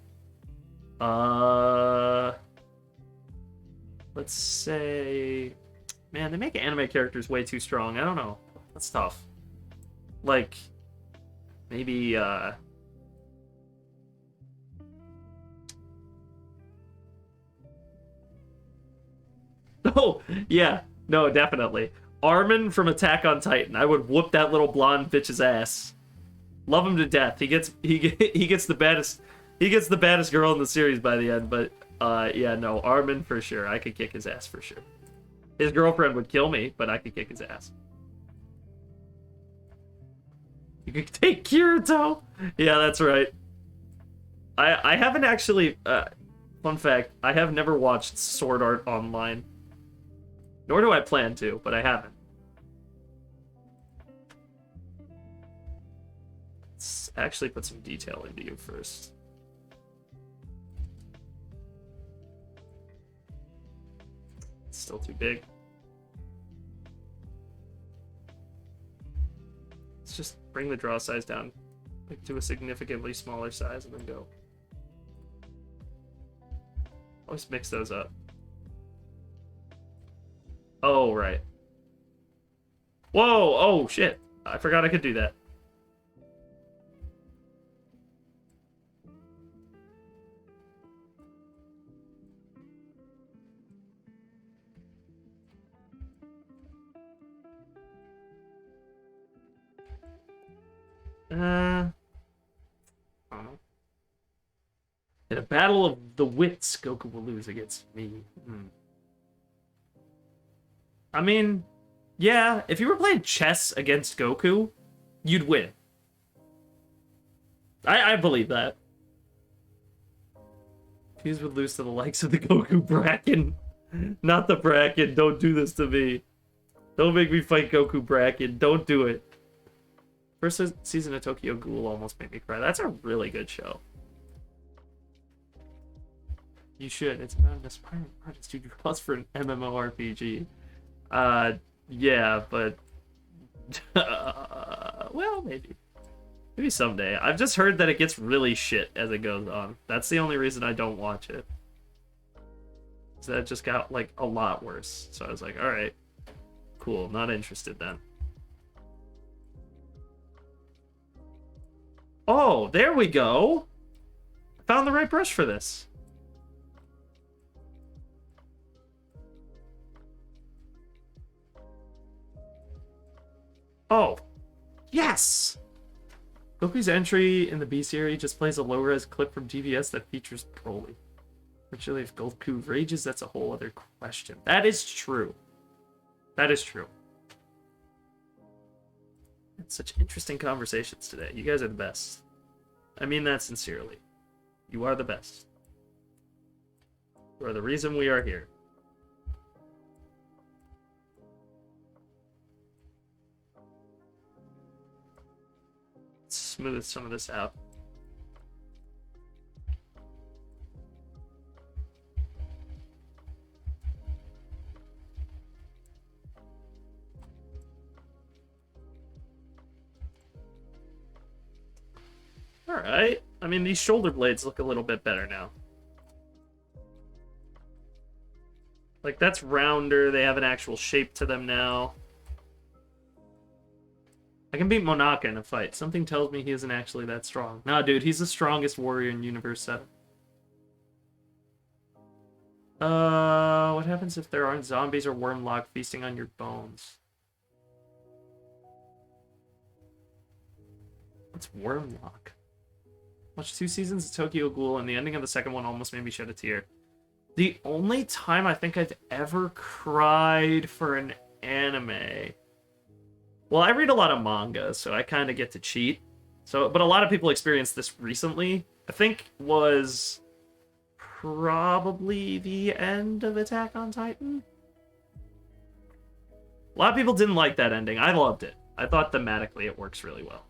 Speaker 1: Let's say... Man, they make anime characters way too strong. I don't know. That's tough. Like, maybe, Oh, yeah. No, definitely. Armin from Attack on Titan. I would whoop that little blonde bitch's ass. Love him to death. He gets the baddest girl in the series by the end, but yeah, no, Armin for sure. I could kick his ass for sure. His girlfriend would kill me, but I could kick his ass. You could take Kirito? Yeah, that's right. I haven't actually... fun fact, I have never watched Sword Art Online. Nor do I plan to, but I haven't. Let's actually put some detail into you first. It's still too big. Let's just bring the draw size down, like, to a significantly smaller size, and then go. Always mix those up. Oh, right. Whoa! Oh, shit. I forgot I could do that. I don't know. In a battle of the wits, Goku will lose against me. I mean, yeah, if you were playing chess against Goku, you'd win. I believe that. Fuse would lose to the likes of the Goku Bracken. Not the Bracken. Don't do this to me. Don't make me fight Goku Bracken. Don't do it. First season of Tokyo Ghoul almost made me cry. That's a really good show. You should. It's about an aspiring artist who draws for an MMORPG. Yeah, but well, maybe. Maybe someday. I've just heard that it gets really shit as it goes on. That's the only reason I don't watch it. So that just got, like, a lot worse. So I was like, alright. Cool, not interested then. Oh, there we go! I found the right brush for this. Oh. Yes! Goku's entry in the B series just plays a low-res clip from GVS that features Broly. Actually, if Goku rages, that's a whole other question. That is true. That is true. It's such interesting conversations today. You guys are the best. I mean that sincerely. You are the best. You are the reason we are here. Smooth some of this out. Alright. I mean, these shoulder blades look a little bit better now. Like, that's rounder. They have an actual shape to them now. I can beat Monaka in a fight. Something tells me he isn't actually that strong. Nah, dude, he's the strongest warrior in Universe 7. What happens if there aren't zombies or wormlock feasting on your bones? What's wormlock? Watched 2 seasons of Tokyo Ghoul, and the ending of the second one almost made me shed a tear. The only time I think I've ever cried for an anime... Well, I read a lot of manga, so I kind of get to cheat. But a lot of people experienced this recently. I think was probably the end of Attack on Titan. A lot of people didn't like that ending. I loved it. I thought thematically it works really well.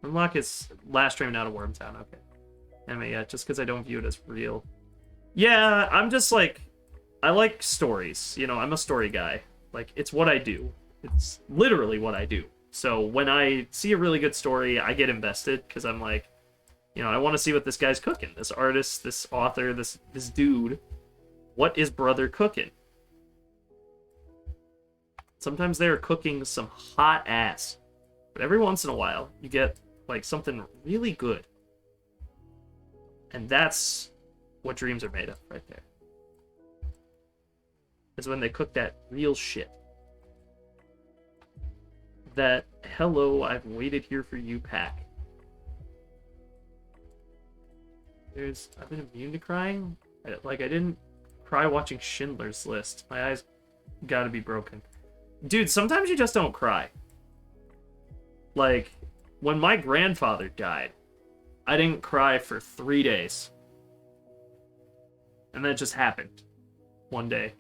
Speaker 1: Unlock is last stream out of Wormtown. Okay. Anyway, yeah, just because I don't view it as real. Yeah, I'm just like... I like stories. You know, I'm a story guy. Like, it's what I do. It's literally what I do. So when I see a really good story, I get invested because I'm like, you know, I want to see what this guy's cooking. This artist, this author, this dude. What is brother cooking? Sometimes they're cooking some hot ass. But every once in a while, you get, like, something really good. And that's what dreams are made of right there. Is when they cook that real shit. That, hello, I've waited here for you pack. I've been immune to crying? I didn't cry watching Schindler's List. My eyes gotta be broken. Dude, sometimes you just don't cry. Like, when my grandfather died, I didn't cry for 3 days. And that just happened. One day.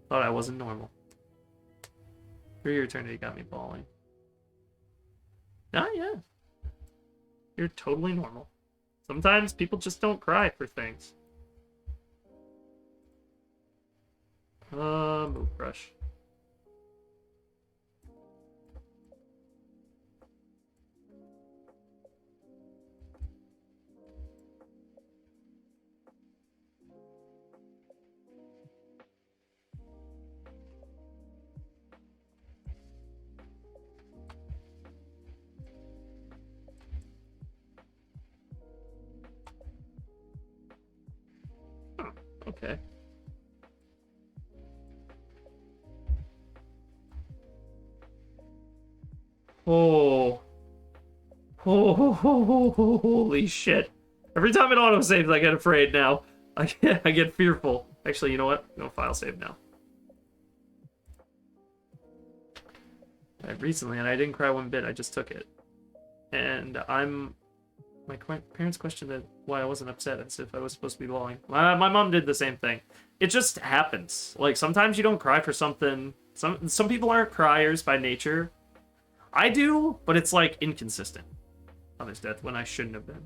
Speaker 1: Thought I wasn't normal. 3-year eternity got me bawling. Ah, yeah. You're totally normal. Sometimes people just don't cry for things. Move brush. Okay. Oh. Oh, holy shit. Every time it autosaves, I get afraid now. I get fearful. Actually, you know what? No file save now. Recently, and I didn't cry one bit. I just took it. And my parents questioned why I wasn't upset, as if I was supposed to be bawling. My mom did the same thing. It just happens. Like, sometimes you don't cry for something. Some people aren't criers by nature. I do, but it's, like, inconsistent. Mother's death when I shouldn't have been.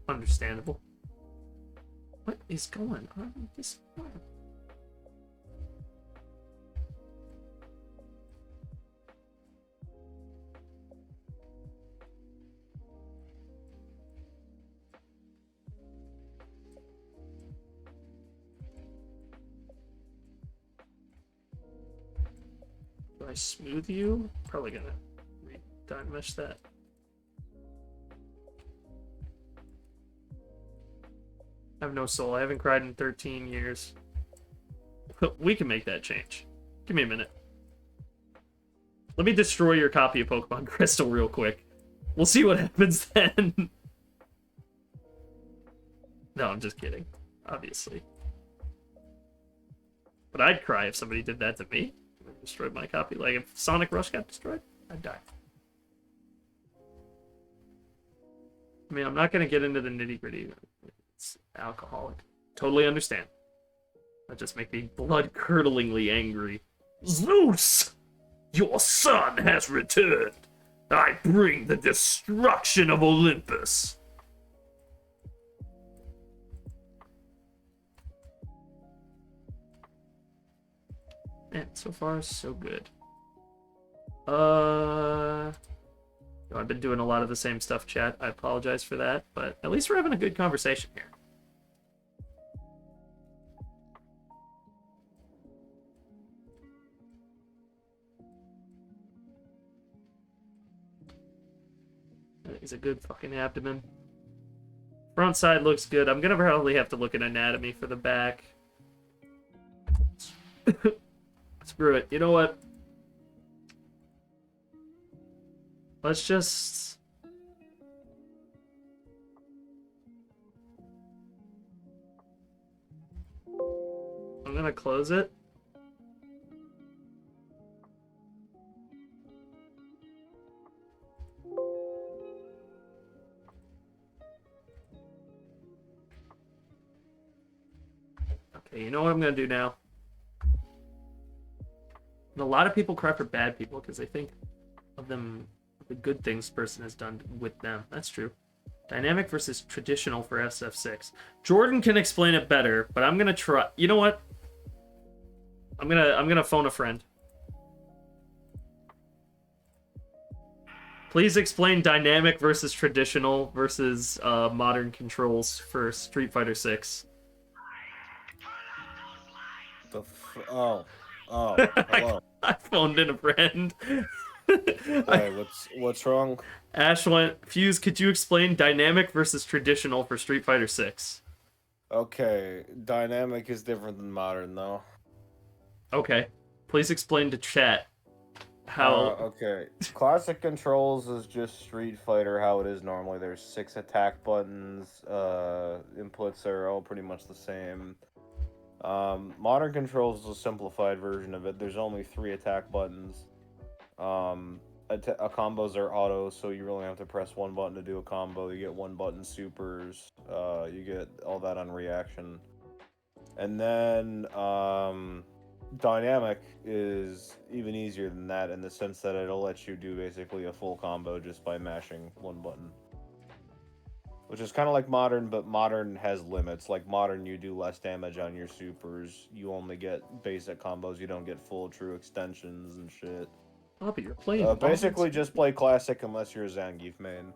Speaker 1: Understandable. What is going on with this one? Do I smooth you? Probably gonna time mesh that. I have no soul. I haven't cried in 13 years. We can make that change. Give me a minute. Let me destroy your copy of Pokemon Crystal real quick. We'll see what happens then. No, I'm just kidding. Obviously. But I'd cry if somebody did that to me. Destroyed my copy. Like, if Sonic Rush got destroyed, I'd die. I mean, I'm not going to get into the nitty-gritty. It's alcoholic. Totally understand. That just make me blood-curdlingly angry. Zeus! Your son has returned! I bring the destruction of Olympus! Man, so far, so good. I've been doing a lot of the same stuff, chat. I apologize for that, but at least we're having a good conversation here. That is a good fucking abdomen. Front side looks good. I'm gonna probably have to look at anatomy for the back. Screw it. You know what? Let's just... I'm gonna close it. Okay, you know what I'm gonna do now? And a lot of people cry for bad people because they think of them, the good things this person has done with them. That's true. Dynamic versus traditional for SF6. Jordan can explain it better, but I'm gonna try. You know what? I'm gonna phone a friend. Please explain dynamic versus traditional versus modern controls for Street Fighter 6.
Speaker 2: Oh, hello.
Speaker 1: I phoned in a friend.
Speaker 2: Hey, what's wrong?
Speaker 1: Ash went, Fuse, could you explain dynamic versus traditional for Street Fighter 6?
Speaker 2: Okay, dynamic is different than modern, though.
Speaker 1: Okay. Please explain to chat how...
Speaker 2: Okay. Classic controls is just Street Fighter how it is normally. There's 6 attack buttons. Inputs are all pretty much the same. Modern controls is a simplified version of it. There's only 3 attack buttons. Combos are auto, so you really have to press one button to do a combo. You get 1 button supers. You get all that on reaction. And then, dynamic is even easier than that in the sense that it'll let you do basically a full combo just by mashing 1 button. Which is kind of like modern, but modern has limits. Like modern, you do less damage on your supers. You only get basic combos. You don't get full true extensions and shit.
Speaker 1: Bobby, you're playing
Speaker 2: basically just play classic unless you're a Zangief main.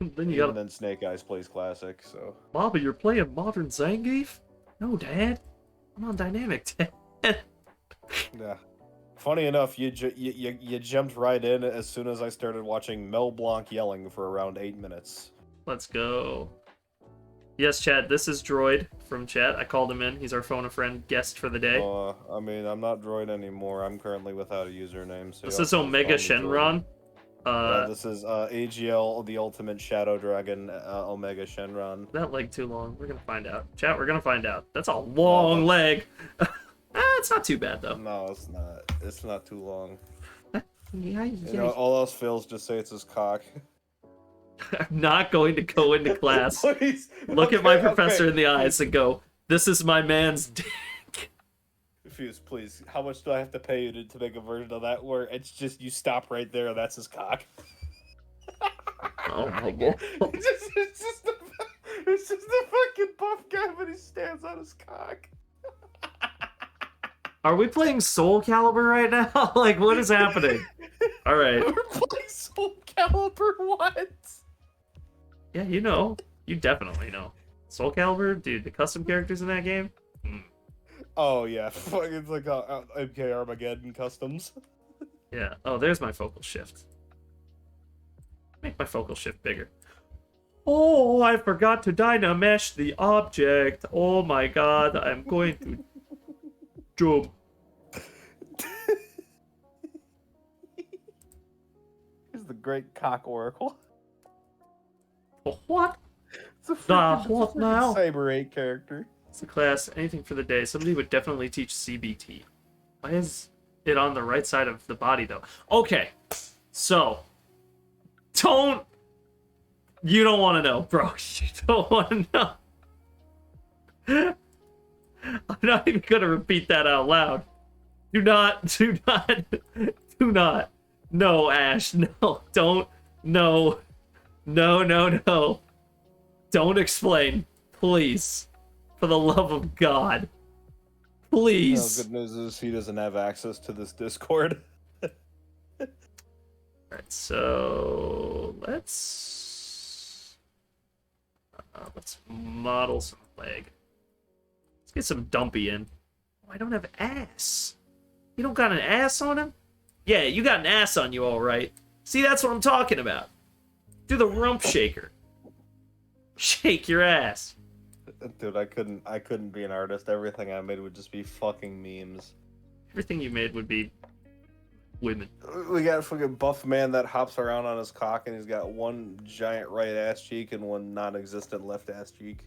Speaker 1: Then you gotta...
Speaker 2: And then Snake Eyes plays classic, so...
Speaker 1: Bobby, you're playing modern Zangief? No, Dad. I'm on dynamic, Dad.
Speaker 2: Yeah. Funny enough, you jumped right in as soon as I started watching Mel Blanc yelling for around 8 minutes.
Speaker 1: Let's go. Yes, chat, this is Droid from chat. I called him in. He's our phone a friend guest for the day.
Speaker 2: I mean, I'm not Droid anymore. I'm currently without a username. So
Speaker 1: this is Omega Shenron.
Speaker 2: Yeah, this is AGL, the Ultimate Shadow Dragon, Omega Shenron.
Speaker 1: That leg too long. We're gonna find out. Chat, we're gonna find out. That's a long leg. It's not too bad, though.
Speaker 2: No, it's not. It's not too long.
Speaker 1: Yeah.
Speaker 2: You know, all else fails, just say it's his cock.
Speaker 1: I'm not going to go into class.
Speaker 2: Please.
Speaker 1: Look at my professor in the eyes and go, this is my man's dick.
Speaker 2: Fuse, please. How much do I have to pay you to make a version of that where it's just you stop right there and that's his cock?
Speaker 1: Oh my god.
Speaker 2: it's just the fucking buff guy, but he stands on his cock.
Speaker 1: Are we playing Soul Calibur right now? Like, what is happening? All right.
Speaker 2: We're playing Soul Calibur, what?
Speaker 1: Yeah, you know. You definitely know. Soul Calibur, dude, the custom characters in that game?
Speaker 2: Oh, yeah. It's like MK Armageddon customs.
Speaker 1: Yeah. Oh, there's my focal shift. Make my focal shift bigger. Oh, I forgot to dynamesh the object. Oh my god, I'm going to jump.
Speaker 2: He's the great cock oracle.
Speaker 1: What?
Speaker 2: It's a freaking,
Speaker 1: what now?
Speaker 2: Cyber 8 character.
Speaker 1: It's a class, anything for the day. Somebody would definitely teach CBT. Why is it on the right side of the body, though? Okay, so, you don't want to know, bro. You don't want to know. I'm not even going to repeat that out loud. Do not. No, Ash, no, don't, no. Don't explain, please. For the love of God. Please.
Speaker 2: No, good news is he doesn't have access to this Discord.
Speaker 1: Alright, so let's model some leg. Let's get some dumpy in. Oh, I don't have ass. You don't got an ass on him? Yeah, you got an ass on you, all right. See, that's what I'm talking about. Do the rump shaker. Shake your ass.
Speaker 2: Dude, I couldn't be an artist. Everything I made would just be fucking memes.
Speaker 1: Everything you made would be women.
Speaker 2: We got a fucking buff man that hops around on his cock, and he's got one giant right ass cheek and one non-existent left ass cheek.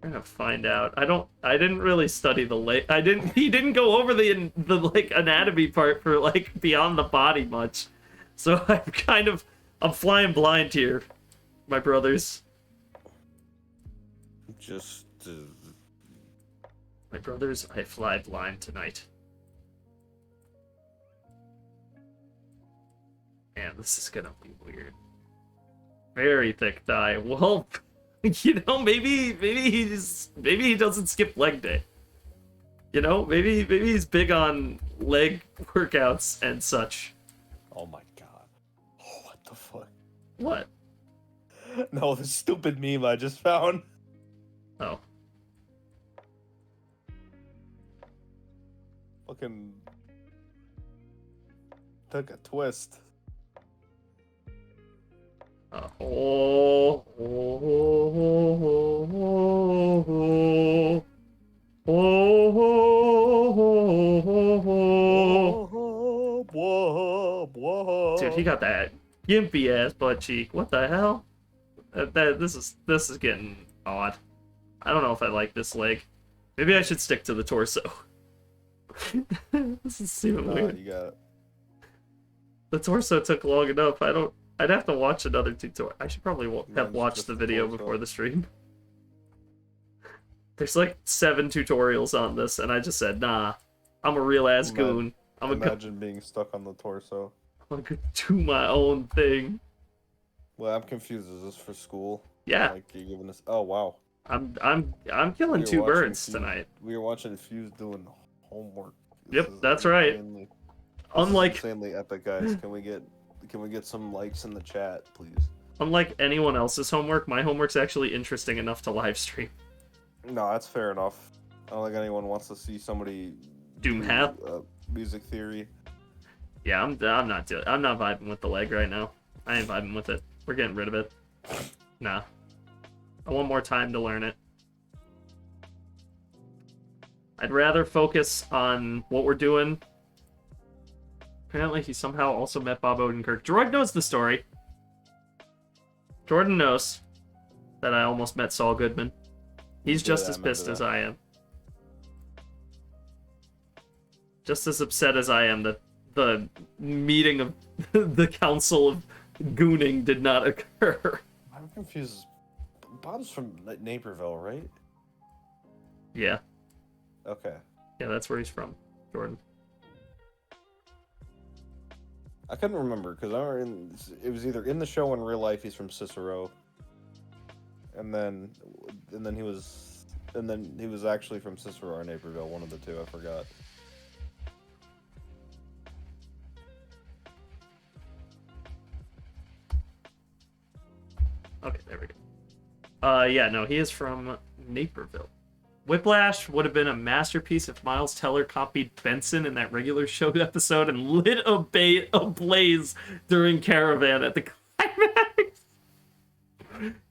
Speaker 1: We're gonna find out. I didn't really study the leg. He didn't go over the like anatomy part for like beyond the body much. So I'm flying blind here, my brothers.
Speaker 2: Just
Speaker 1: My brothers, I fly blind tonight. Man, this is gonna be weird. Very thick thigh. Well, you know, maybe he doesn't skip leg day. You know, maybe he's big on leg workouts and such.
Speaker 2: oh my god. Oh, what the fuck?
Speaker 1: What?
Speaker 2: No, the stupid meme I just found.
Speaker 1: Oh.
Speaker 2: Fucking took a twist.
Speaker 1: Oh, dude, he got that gimpy ass butt cheek. What the hell? This is getting odd. I don't know if I like this leg. Maybe I should stick to the torso. This is even weird.
Speaker 2: You got it.
Speaker 1: The torso took long enough. I'd have to watch another tutorial. I should probably have watched the video before the stream. There's like 7 tutorials on this, and I just said, nah, I'm a real ass goon.
Speaker 2: Imagine being stuck on the torso.
Speaker 1: I'm gonna do my own thing.
Speaker 2: Well, I'm confused. Is this for school?
Speaker 1: Yeah.
Speaker 2: Like you're giving us? Oh wow.
Speaker 1: I'm killing 2 birds tonight.
Speaker 2: We were watching Fuse doing homework.
Speaker 1: Yep, that's right. Unlike
Speaker 2: insanely epic, guys. Can we get some likes in the chat, please?
Speaker 1: Unlike anyone else's homework, my homework's actually interesting enough to live stream.
Speaker 2: No, that's fair enough. I don't think anyone wants to see somebody
Speaker 1: do math,
Speaker 2: music theory.
Speaker 1: Yeah, I'm not vibing with the leg right now. I ain't vibing with it. We're getting rid of it. Nah. I want more time to learn it. I'd rather focus on what we're doing. Apparently, he somehow also met Bob Odenkirk. Droid knows the story. Jordan knows that I almost met Saul Goodman. He's just as pissed as I am. Just as upset as I am that the meeting of the Council of Gooning did not occur.
Speaker 2: I'm confused. Bob's from Naperville, right?
Speaker 1: Yeah.
Speaker 2: Okay.
Speaker 1: Yeah, that's where he's from, Jordan.
Speaker 2: I couldn't remember because it was either in the show or in real life he's from Cicero. and then he was actually from Cicero or Naperville, one of the two. I forgot.
Speaker 1: Okay, there we go. Yeah, no, he is from Naperville. Whiplash would have been a masterpiece if Miles Teller copied Benson in that regular show episode and lit a blaze during Caravan at the climax.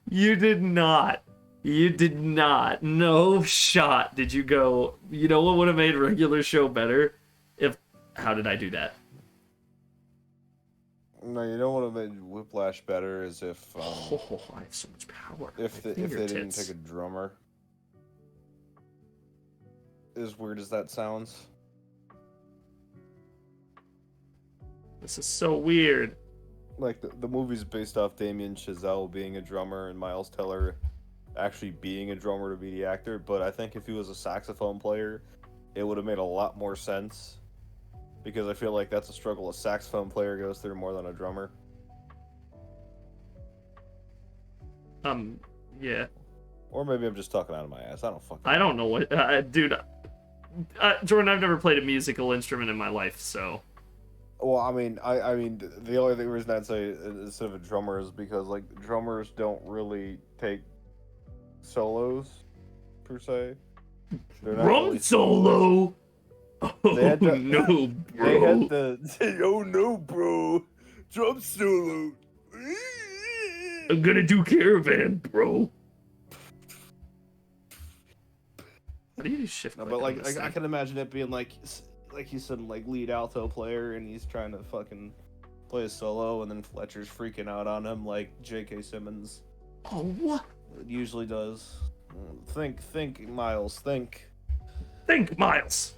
Speaker 1: You did not. You did not. No shot did you go, you know what would have made regular show better? How did I do that?
Speaker 2: No, you know what would have made Whiplash better is if...
Speaker 1: I have so much power.
Speaker 2: If they didn't take a drummer. As weird as that sounds.
Speaker 1: This is so weird.
Speaker 2: Like, the movie's based off Damien Chazelle being a drummer and Miles Teller actually being a drummer to be the actor, but I think if he was a saxophone player, it would have made a lot more sense. Because I feel like that's a struggle a saxophone player goes through more than a drummer.
Speaker 1: Yeah.
Speaker 2: Or maybe I'm just talking out of my ass. I don't fucking know.
Speaker 1: I don't know what... dude... Jordan, I've never played a musical instrument in my life, so...
Speaker 2: Well, I mean, the only reason I'd say instead of a drummer is because, like, drummers don't really take solos, per se.
Speaker 1: Drum solo! Oh, no, bro.
Speaker 2: They had the... Oh, no, bro. Drum solo.
Speaker 1: I'm gonna do Caravan, bro. How do you shift?
Speaker 2: No, but like I can imagine it being like you said, like lead alto player, and he's trying to fucking play a solo, and then Fletcher's freaking out on him like J.K. Simmons.
Speaker 1: Oh, what?
Speaker 2: It usually does. Think, Miles. Think,
Speaker 1: Miles.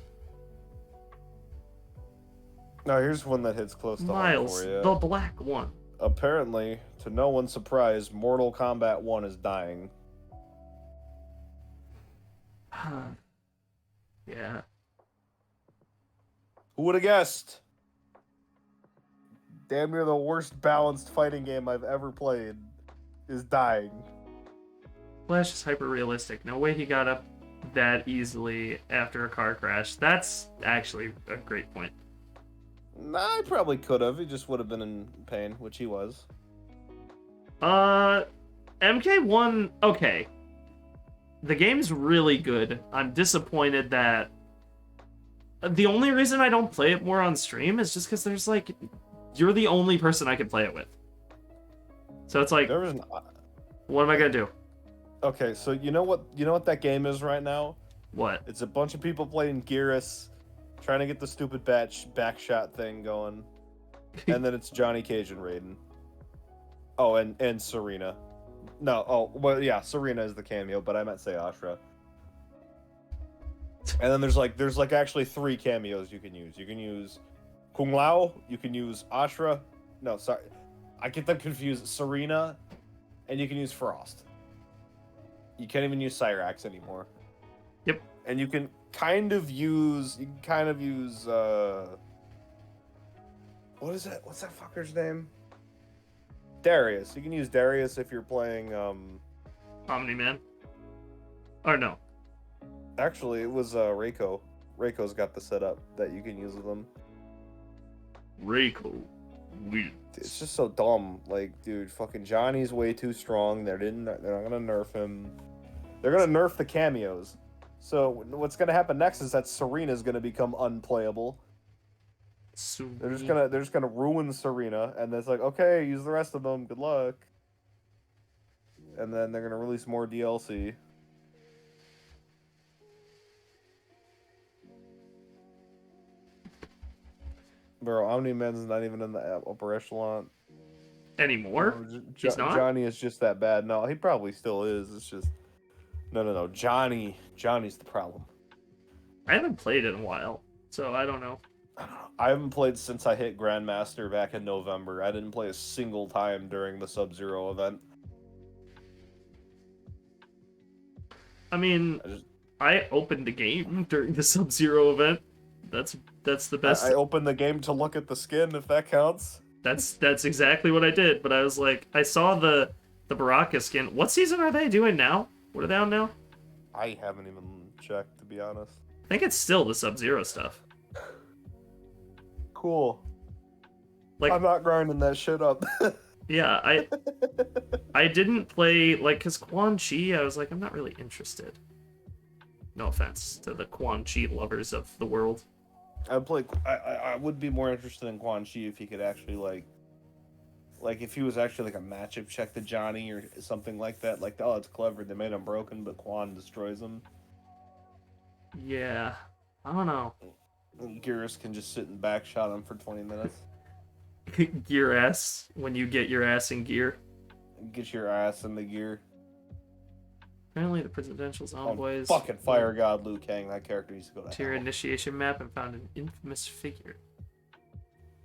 Speaker 2: Now here's one that hits close to
Speaker 1: Miles,
Speaker 2: home for you.
Speaker 1: the black one.
Speaker 2: Apparently, to no one's surprise, Mortal Kombat 1 is dying.
Speaker 1: Yeah.
Speaker 2: Who would have guessed? Damn near the worst balanced fighting game I've ever played is dying.
Speaker 1: Flash is hyper realistic. No way he got up that easily after a car crash. That's actually a great point.
Speaker 2: Nah, I probably could have. He just would have been in pain, which he was.
Speaker 1: MK1, okay. The game's really good. I'm disappointed that... The only reason I don't play it more on stream is just because there's, like... You're the only person I can play it with. So it's like... What am I gonna do?
Speaker 2: Okay, so you know what that game is right now?
Speaker 1: What?
Speaker 2: It's a bunch of people playing Gearus, trying to get the stupid back shot thing going. And then it's Johnny Cage and Raiden. Oh, and Serena. No, oh, well, yeah, Serena is the cameo, but I meant say Ashra. And then there's like actually 3 cameos you can use. You can use Kung Lao, you can use Ashra. No, sorry. I get them confused. Serena, and you can use Frost. You can't even use Cyrax anymore.
Speaker 1: Yep.
Speaker 2: And you can kind of use what is that? What's that fucker's name? Darius. You can use Darius if you're playing
Speaker 1: Omni-Man? Or no?
Speaker 2: Actually, it was Reiko. Reiko's got the setup that you can use with them.
Speaker 1: Reiko. Weird.
Speaker 2: It's just so dumb. Like, dude, fucking Johnny's way too strong. They're not gonna nerf him. They're gonna nerf the cameos. So what's gonna happen next is that Serena's gonna become unplayable. They're just gonna ruin Serena, and it's like, okay, use the rest of them. Good luck. And then they're gonna release more DLC. Bro, Omni-Man's not even in the upper echelon
Speaker 1: anymore. He's not?
Speaker 2: Johnny is just that bad. No, he probably still is. It's just no. Johnny's the problem.
Speaker 1: I haven't played in a while, so I don't know.
Speaker 2: I haven't played since I hit Grandmaster back in November. I didn't play a single time during the Sub-Zero event.
Speaker 1: I mean, I opened the game during the Sub-Zero event. That's the best.
Speaker 2: I opened the game to look at the skin, if that counts.
Speaker 1: That's exactly what I did. But I was like, I saw the the Baraka skin. What season are they doing now? What are they on now?
Speaker 2: I haven't even checked, to be honest.
Speaker 1: I think it's still the Sub-Zero stuff.
Speaker 2: Cool.
Speaker 1: Like,
Speaker 2: I'm not grinding that shit up.
Speaker 1: yeah, I didn't play, like, because Quan Chi, I was like, I'm not really interested. No offense to the Quan Chi lovers of the world.
Speaker 2: I would be more interested in Quan Chi if he could actually, like if he was actually like a matchup check to Johnny or something like that. Like, oh, it's clever, they made him broken, but Quan destroys him.
Speaker 1: Yeah, I don't know.
Speaker 2: Gearus can just sit and backshot him for 20 minutes.
Speaker 1: Gear ass when you get your ass in gear.
Speaker 2: Get your ass in the gear.
Speaker 1: Apparently, the presidential envoys.
Speaker 2: Fucking fire god Liu Kang. That character needs to go
Speaker 1: to your
Speaker 2: hell.
Speaker 1: initiation map and found an infamous figure.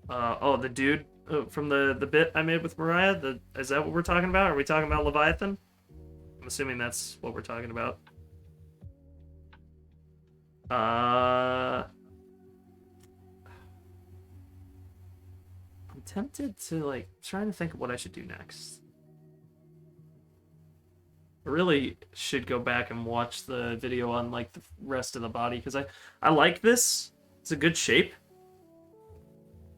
Speaker 1: Oh, the dude from the bit I made with Mariah. Is that what we're talking about? Are we talking about Leviathan? I'm assuming that's what we're talking about. I'm tempted to, like, trying to think of what I should do next. I really should go back and watch the video on, like, the rest of the body, because I like this. It's a good shape.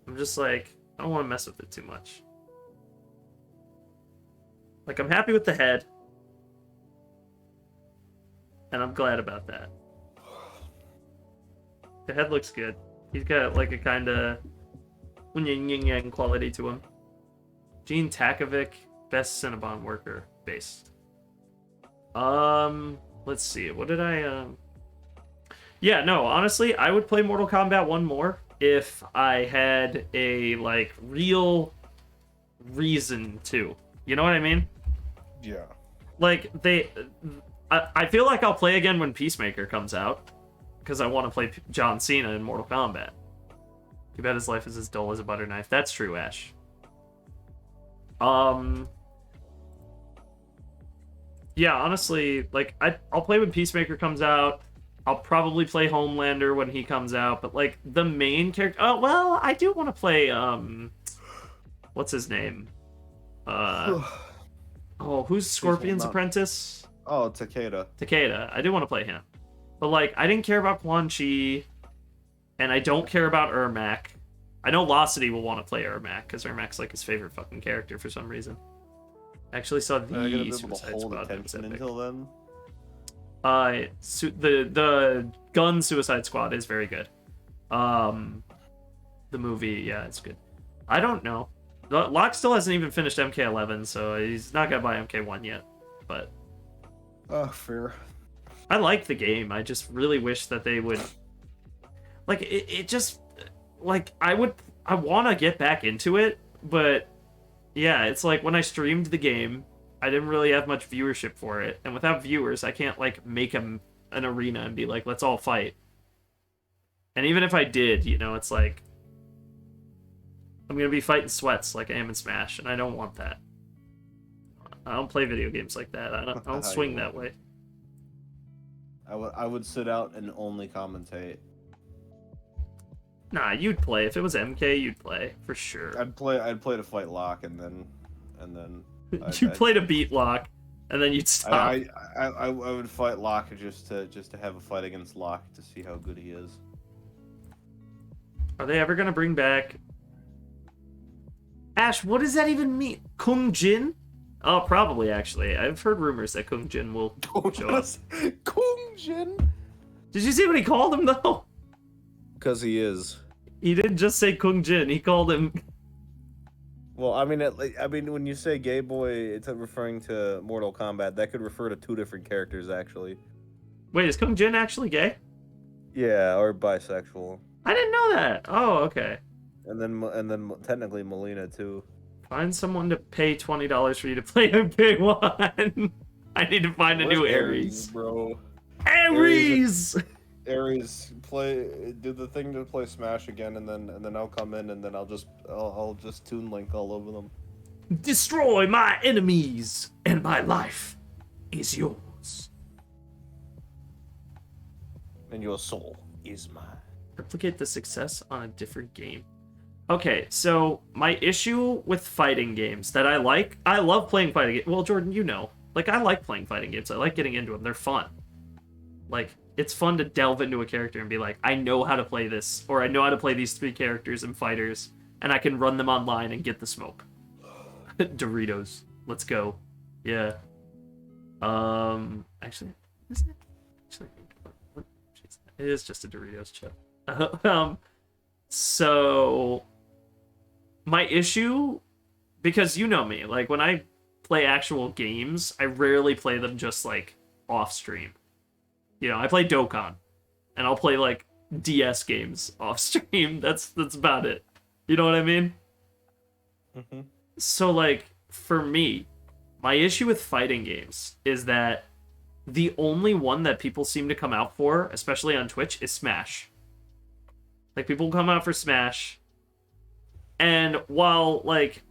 Speaker 1: I'm just like, I don't want to mess with it too much. Like, I'm happy with the head. And I'm glad about that. The head looks good. He's got, like, a kind of yin-yang quality to him. Gene Takovic, best Cinnabon worker, based. Let's see. What did I, Yeah, no, honestly, I would play Mortal Kombat 1 more if I had a, like, real reason to. You know what I mean?
Speaker 2: Yeah.
Speaker 1: Like, I feel like I'll play again when Peacemaker comes out, because I want to play John Cena in Mortal Kombat. Too bad his life is as dull as a butter knife. That's true, Ash. Yeah, honestly, like, I'll play when Peacemaker comes out. I'll probably play Homelander when he comes out, but, like, the main character... Oh, well, I do want to play, what's his name? Who's Scorpion's apprentice?
Speaker 2: Oh, Takeda.
Speaker 1: Takeda. I do want to play him. But, like, I didn't care about Quan Chi, and I don't care about Ermac. I know Locity will want to play Ermac, because Ermac's, like, his favorite fucking character for some reason. I actually saw the Suicide Squad.
Speaker 2: Until then.
Speaker 1: The gun Suicide Squad is very good. The movie, yeah, it's good. I don't know. Locke still hasn't even finished MK11, so he's not gonna buy MK1 yet. But
Speaker 2: oh, fair.
Speaker 1: I like the game. I just really wish that they would, like, it just, like, I want to get back into it, but yeah, it's like when I streamed the game, I didn't really have much viewership for it, and without viewers, I can't, like, make an arena and be like, let's all fight. And even if I did, you know, it's like, I'm gonna be fighting sweats like I am in Smash, and I don't want that. I don't play video games like that. I don't swing that way.
Speaker 2: I would sit out and only commentate.
Speaker 1: Nah, you'd play. If it was MK, you'd play for sure.
Speaker 2: I'd play to fight Locke, and then
Speaker 1: you'd play to beat Locke, and then you'd stop.
Speaker 2: I would fight Locke just to have a fight against Locke to see how good he is.
Speaker 1: Are they ever gonna bring back Ash? What does that even mean? Kung Jin? Oh, probably, actually. I've heard rumors that Kung Jin will show up.
Speaker 2: Kung Jin?
Speaker 1: Did you see what he called him, though?
Speaker 2: Because he is.
Speaker 1: He didn't just say Kung Jin. He called him...
Speaker 2: Well, I mean, when you say gay boy, it's referring to Mortal Kombat. That could refer to two different characters, actually.
Speaker 1: Wait, is Kung Jin actually gay?
Speaker 2: Yeah, or bisexual.
Speaker 1: I didn't know that. Oh, okay.
Speaker 2: And then technically Melina, too.
Speaker 1: Find someone to pay $20 for you to play MK1. I need to find a new Ares.
Speaker 2: Bro.
Speaker 1: Ares!
Speaker 2: Ares, do the thing to play Smash again, and then I'll come in, and then I'll just Toon Link all over them.
Speaker 1: Destroy my enemies, and my life is yours.
Speaker 2: And your soul is mine.
Speaker 1: Replicate the success on a different game. Okay, so my issue with fighting games that I love playing fighting games. Well, Jordan, you know, like I like playing fighting games. I like getting into them. They're fun. Like it's fun to delve into a character and be like, I know how to play this, or I know how to play these three characters and fighters, and I can run them online and get the smoke. Doritos, let's go. Yeah. Actually, is it? Actually, it is just a Doritos chip. So my issue, because you know me, like when I play actual games, I rarely play them just like off stream. You know, I play Dokkan, and I'll play like DS games off stream. That's about it. You know what I mean?
Speaker 2: Mm-hmm.
Speaker 1: So like for me, my issue with fighting games is that the only one that people seem to come out for, especially on Twitch, is Smash. Like people come out for Smash, and while like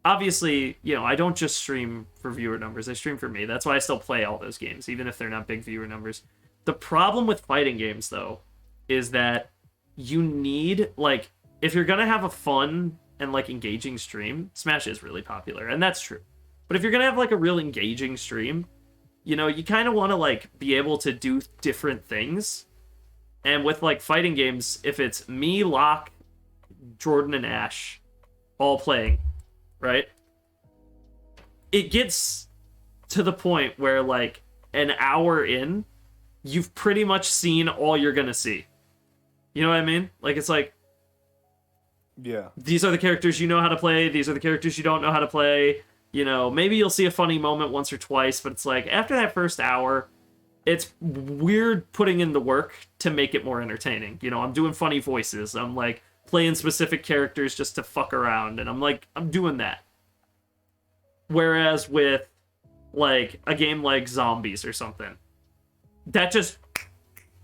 Speaker 1: obviously, you know, I don't just stream for viewer numbers. I stream for me. That's why I still play all those games, even if they're not big viewer numbers. The problem with fighting games, though, is that you need, like, if you're going to have a fun and, like, engaging stream, Smash is really popular, and that's true. But if you're going to have, like, a real engaging stream, you know, you kind of want to, like, be able to do different things. And with, like, fighting games, if it's me, Locke, Jordan, and Ash all playing, right? It gets to the point where, like, an hour in, you've pretty much seen all you're gonna see. You know what I mean? Like, it's like,
Speaker 2: yeah,
Speaker 1: these are the characters you know how to play, these are the characters you don't know how to play. You know, maybe you'll see a funny moment once or twice, but it's like, after that first hour, it's weird putting in the work to make it more entertaining. You know, I'm doing funny voices, I'm, like, playing specific characters just to fuck around, and I'm doing that. Whereas with, like, a game like Zombies or something, that just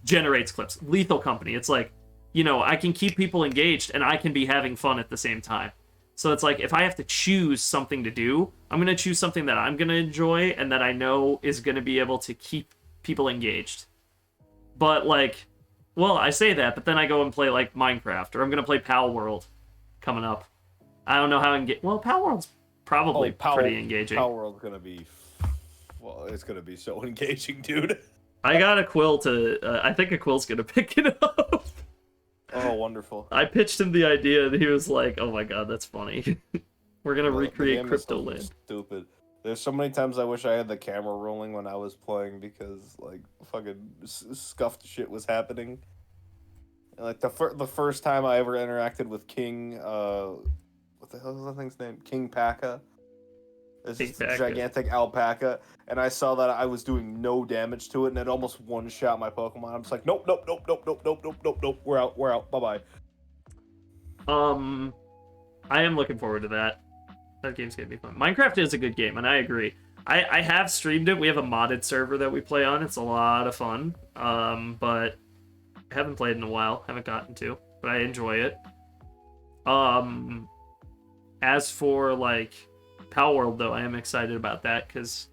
Speaker 1: generates clips. Lethal Company, it's like, you know, I can keep people engaged, and I can be having fun at the same time. So it's like, if I have to choose something to do, I'm going to choose something that I'm going to enjoy, and that I know is going to be able to keep people engaged. But, like, well, I say that, but then I go and play, like, Minecraft, or I'm going to play Pal World coming up. I don't know how engaged... Well, Pal World's probably pretty engaging.
Speaker 2: Pal World's going to be... Well, it's going to be so engaging, dude.
Speaker 1: I got a Quill to... I think a Quill's going to pick it up.
Speaker 2: Oh, wonderful.
Speaker 1: I pitched him the idea, and he was like, oh my god, that's funny. We're going to recreate Crypto Land.
Speaker 2: Stupid. There's so many times I wish I had the camera rolling when I was playing because, like, fucking scuffed shit was happening. And, like, the first time I ever interacted with King, what the hell is that thing's name? King Paka. It's just a gigantic alpaca, and I saw that I was doing no damage to it, and it almost one-shot my Pokemon. I'm just like, nope, we're out, bye-bye.
Speaker 1: I am looking forward to that. That game's gonna be fun. Minecraft is a good game, and I agree. I have streamed it. We have a modded server that we play on. It's a lot of fun. But I haven't played in a while. Haven't gotten to, but I enjoy it. As for, like, Pal World, though, I am excited about that, because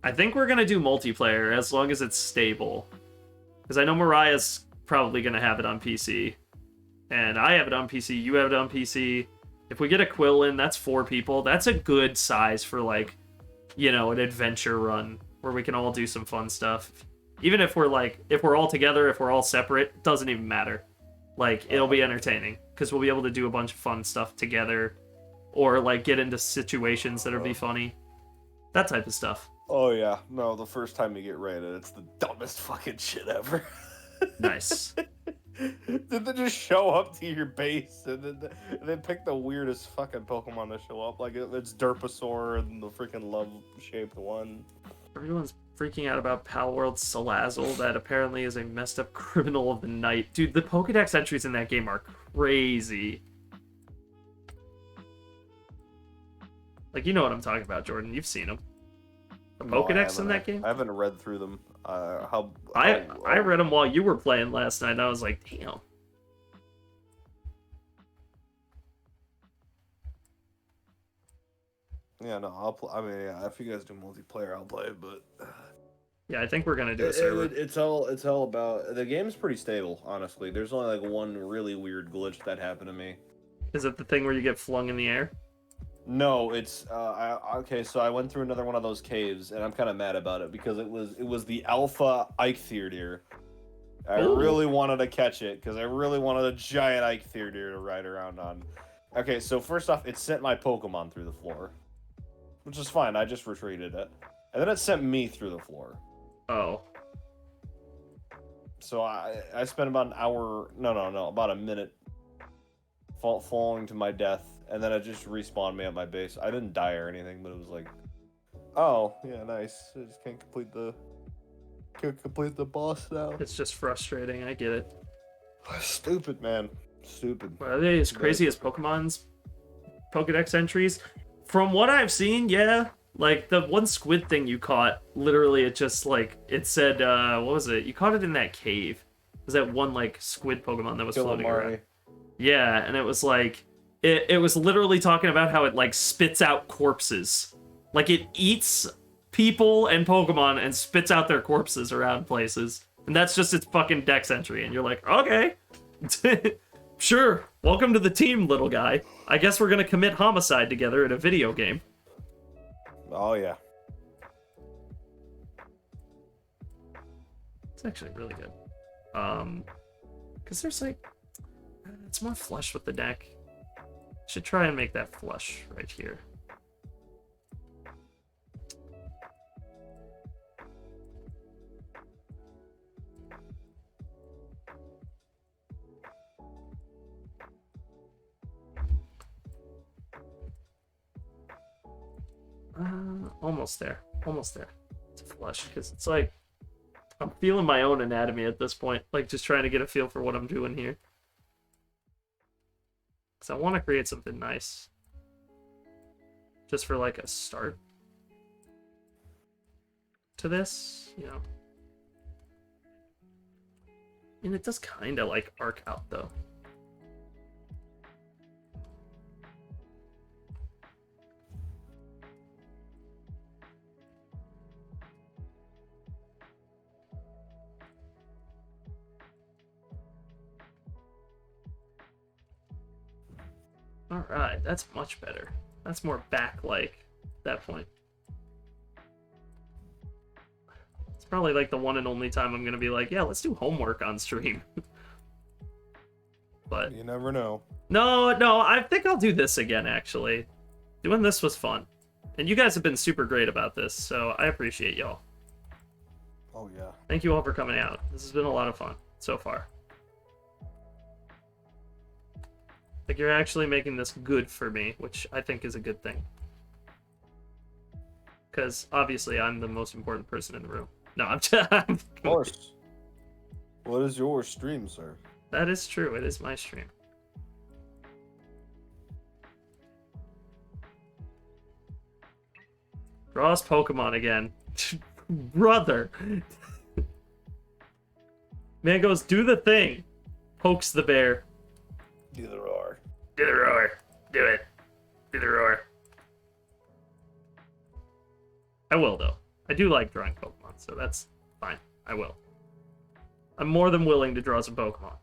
Speaker 1: I think we're going to do multiplayer as long as it's stable. Because I know Mariah's probably going to have it on PC. And I have it on PC, you have it on PC. If we get a Quill in, that's 4 people. That's a good size for, like, you know, an adventure run where we can all do some fun stuff. Even if we're, like, if we're all together, if we're all separate, it doesn't even matter. Like, it'll be entertaining, because we'll be able to do a bunch of fun stuff together. Or, like, get into situations that'll be funny. That type of stuff.
Speaker 2: Oh, yeah. No, the first time you get raided, it's the dumbest fucking shit ever.
Speaker 1: Nice.
Speaker 2: Did they just show up to your base and then they pick the weirdest fucking Pokemon to show up? Like, it's Derpasaur and the freaking love-shaped one.
Speaker 1: Everyone's freaking out about Pal World Salazzle, that apparently is a messed up criminal of the night. Dude, the Pokedex entries in that game are crazy. Like, you know what I'm talking about, Jordan. You've seen them. The Pokedex in that game?
Speaker 2: I haven't read through them.
Speaker 1: I read them while you were playing last night, and I was like, damn.
Speaker 2: Yeah, no, I mean, yeah, if you guys do multiplayer, I'll play it, but...
Speaker 1: Yeah, I think we're gonna do a server.
Speaker 2: It's all about... The game's pretty stable, honestly. There's only, like, one really weird glitch that happened to me.
Speaker 1: Is it the thing where you get flung in the air?
Speaker 2: No, it's okay. So I went through another one of those caves, and I'm kind of mad about it because it was the Alpha Ike Theater. I
Speaker 1: Ooh.
Speaker 2: really wanted to catch it because I really wanted a giant Ike Theater to ride around on. Okay, so first off, it sent my Pokemon through the floor, which is fine. I just retreated it, and then it sent me through the floor.
Speaker 1: Oh.
Speaker 2: So I spent about an hour, no, about a minute falling to my death, and then it just respawned me at my base. I didn't die or anything, but it was like, oh, yeah, nice. I just can't complete the boss now.
Speaker 1: It's just frustrating. I get it.
Speaker 2: Stupid, man. Stupid.
Speaker 1: Are they as crazy as Pokemon's Pokedex entries? From what I've seen, yeah. Like, the one squid thing you caught, literally, it just, like, it said, what was it? You caught it in that cave. It was that one, like, squid Pokemon that was floating around. Yeah, and it was, like, it was literally talking about how it, like, spits out corpses. Like, it eats people and Pokemon and spits out their corpses around places. And that's just its fucking Dex entry. And you're like, okay. Sure. Welcome to the team, little guy. I guess we're gonna commit homicide together in a video game.
Speaker 2: Oh, yeah.
Speaker 1: It's actually really good. Because there's like... It's more flush with the deck. Should try and make that flush right here. Almost there. Almost there. It's a flush, because it's like... I'm feeling my own anatomy at this point. Like, just trying to get a feel for what I'm doing here. Because I want to create something nice. Just for, like, a start to this, you know. And it does kind of, like, arc out, though. Alright, that's much better. That's more back-like at that point. It's probably like the one and only time I'm gonna be like, yeah, let's do homework on stream. But
Speaker 2: you never know.
Speaker 1: No, I think I'll do this again, actually. Doing this was fun. And you guys have been super great about this, so I appreciate y'all.
Speaker 2: Oh, yeah.
Speaker 1: Thank you all for coming out. This has been a lot of fun so far. Like, you're actually making this good for me, which I think is a good thing. Because, obviously, I'm the most important person in the room. No, I'm just...
Speaker 2: Of course. What is your stream, sir?
Speaker 1: That is true. It is my stream. Draws Pokemon again. Brother! Man goes, do the thing. Pokes the bear.
Speaker 2: Do the roar.
Speaker 1: Do the roar. Do it. Do the roar. I will, though. I do like drawing Pokemon, so that's fine. I will. I'm more than willing to draw some Pokemon.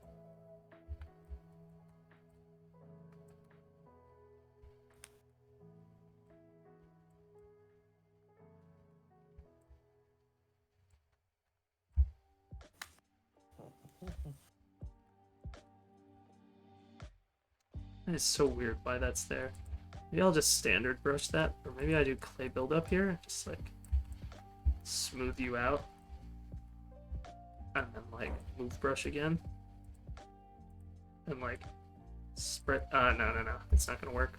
Speaker 1: That is so weird why that's there. Maybe I'll just standard brush that, or maybe I do clay buildup here, just like smooth you out, and then like move brush again, and like spread. No, it's not gonna work.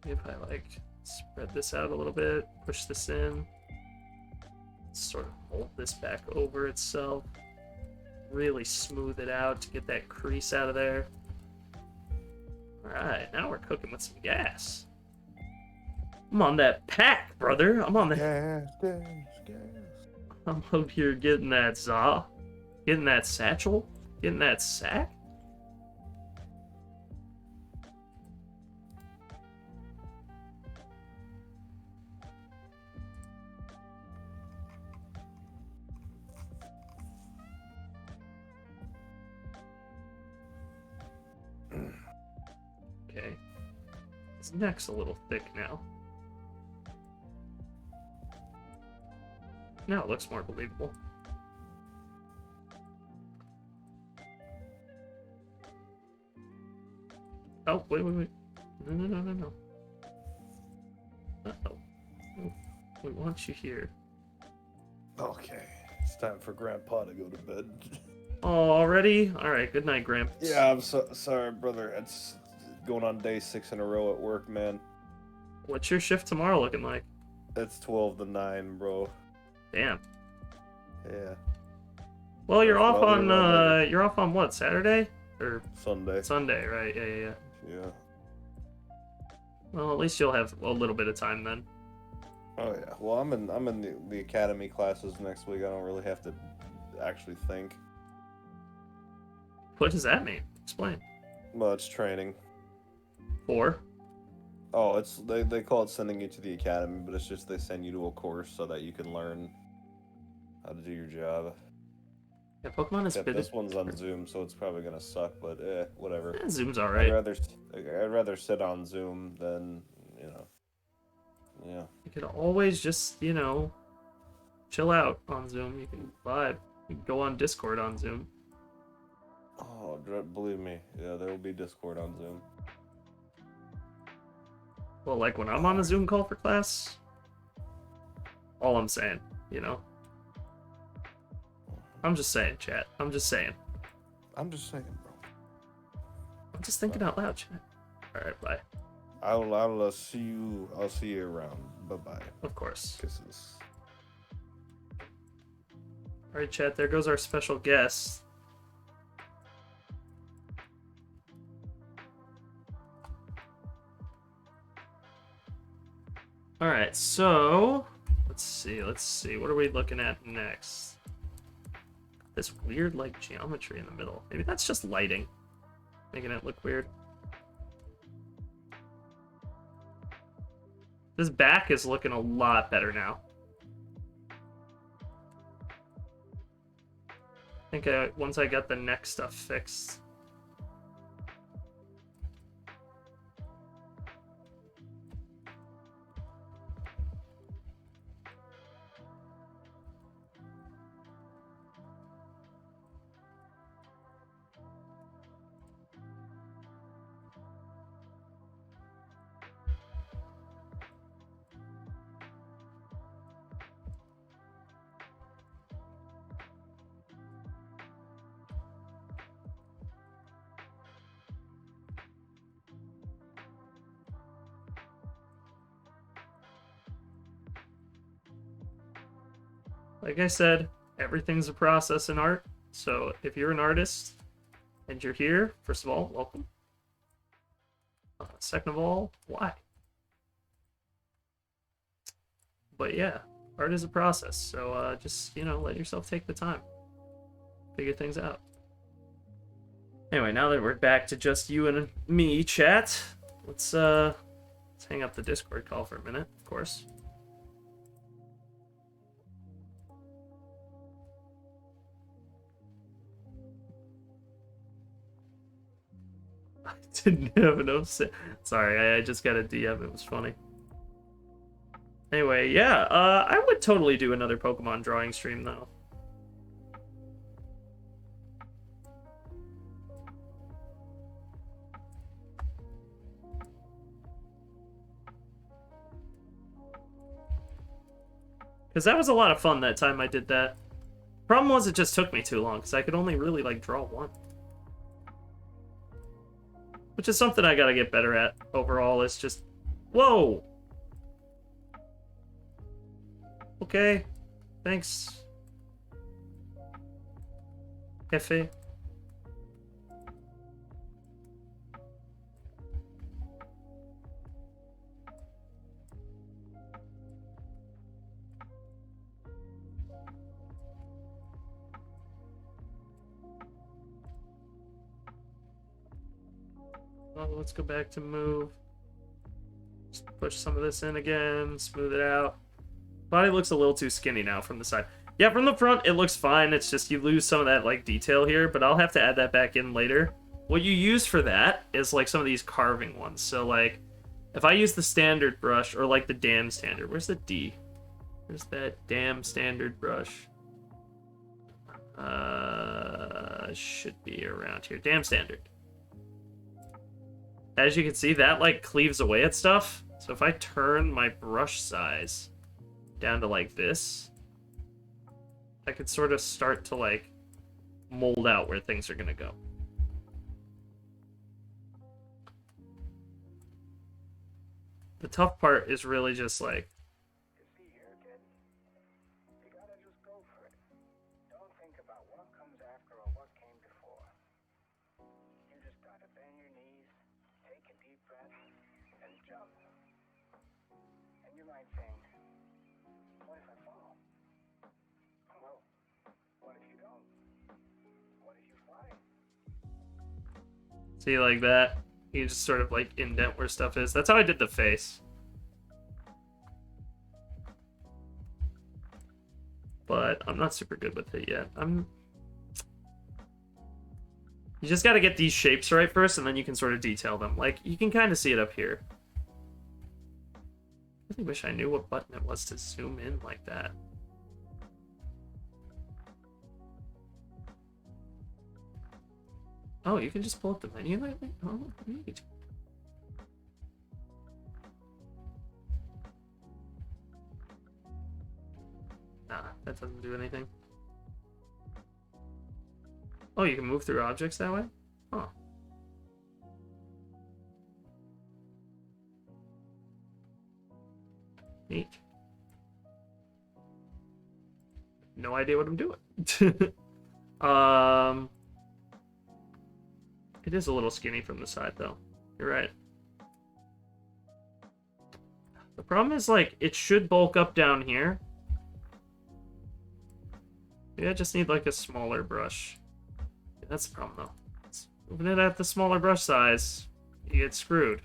Speaker 1: Maybe if I like spread this out a little bit, push this in, sort of mold this back over itself. Really smooth it out to get that crease out of there. Alright, now we're cooking with some gas. I'm on that pack, brother. I'm on that.
Speaker 2: Gas.
Speaker 1: I'm out here getting that za, getting that satchel, getting that sack. Okay. His neck's a little thick now. Now it looks more believable. Oh, wait. No. Uh-oh. We want you here.
Speaker 2: Okay, it's time for Grandpa to go to bed.
Speaker 1: Oh, already? Alright, good night, Gramps.
Speaker 2: Yeah, I'm so sorry, brother. It's going on day 6 in a row at work, man.
Speaker 1: What's your shift tomorrow looking like?
Speaker 2: It's 12 to 9, bro.
Speaker 1: Damn.
Speaker 2: Yeah.
Speaker 1: Well, you're
Speaker 2: That's
Speaker 1: off
Speaker 2: what I'll
Speaker 1: on
Speaker 2: do around later.
Speaker 1: you're off on what, Saturday? Or
Speaker 2: Sunday.
Speaker 1: Sunday, right? Yeah.
Speaker 2: Yeah.
Speaker 1: Well, at least you'll have a little bit of time then.
Speaker 2: Oh yeah. Well, I'm in the academy classes next week. I don't really have to actually think.
Speaker 1: What does that mean? Explain.
Speaker 2: Well, it's training.
Speaker 1: For?
Speaker 2: Oh, it's they call it sending you to the academy, but it's just they send you to a course so that you can learn how to do your job.
Speaker 1: Yeah, Pokemon is
Speaker 2: Except
Speaker 1: fitted.
Speaker 2: this one's on Zoom, so it's probably gonna suck. But whatever.
Speaker 1: Zoom's
Speaker 2: I'd
Speaker 1: alright.
Speaker 2: rather sit on Zoom than Yeah.
Speaker 1: You could always just, chill out on Zoom. You can vibe. You can go on Discord on Zoom.
Speaker 2: Oh, believe me, yeah, there will be Discord on Zoom.
Speaker 1: Well, like when I'm on a Zoom call for class, all I'm saying, I'm just saying, chat. I'm just saying,
Speaker 2: bro.
Speaker 1: I'm just thinking out loud, chat. Alright, bye.
Speaker 2: I'll see you. I'll see you around. Bye bye.
Speaker 1: Of course.
Speaker 2: Kisses.
Speaker 1: Alright, chat, there goes our special guest. Alright, so let's see. What are we looking at next? This weird, like, geometry in the middle. Maybe that's just lighting, making it look weird. This back is looking a lot better now. I think once I got the neck stuff fixed. Like I said, everything's a process in art. So if you're an artist and you're here, first of all, welcome. Second of all, why? But yeah, art is a process. So just, let yourself take the time. Figure things out. Anyway, now that we're back to just you and me, chat, let's hang up the Discord call for a minute, of course. I didn't have enough. Sorry, I just got a DM. It was funny. Anyway, yeah, I would totally do another Pokemon drawing stream though. Because that was a lot of fun that time I did that. Problem was it just took me too long because I could only really like draw one. Which is something I gotta get better at overall. It's just, whoa! Okay, thanks. Cafe. Let's go back to move. Just push some of this in again, smooth it out. Body looks a little too skinny now from the side. Yeah, from the front, it looks fine. It's just you lose some of that, like, detail here, but I'll have to add that back in later. what you use for that is like some of these carving ones. So like if I use the standard brush or like the damn standard, where's the D? Where's that damn standard brush? Should be around here. Damn standard. As you can see, that like cleaves away at stuff. So if I turn my brush size down to like this, I could sort of start to like mold out where things are gonna go. The tough part is really just like, see like that? You just sort of like indent where stuff is. That's how I did the face. But I'm not super good with it yet. You just got to get these shapes right first, and then you can sort of detail them. Like, you can kind of see it up here. I really wish I knew what button it was to zoom in like that. Oh, you can just pull up the menu like that? Oh, neat. Nah, that doesn't do anything. Oh, you can move through objects that way? Huh. Neat. No idea what I'm doing. It is a little skinny from the side, though. You're right. The problem is, like, it should bulk up down here. Yeah, I just need, like, a smaller brush. Yeah, that's the problem, though. Moving it at the smaller brush size, you get screwed.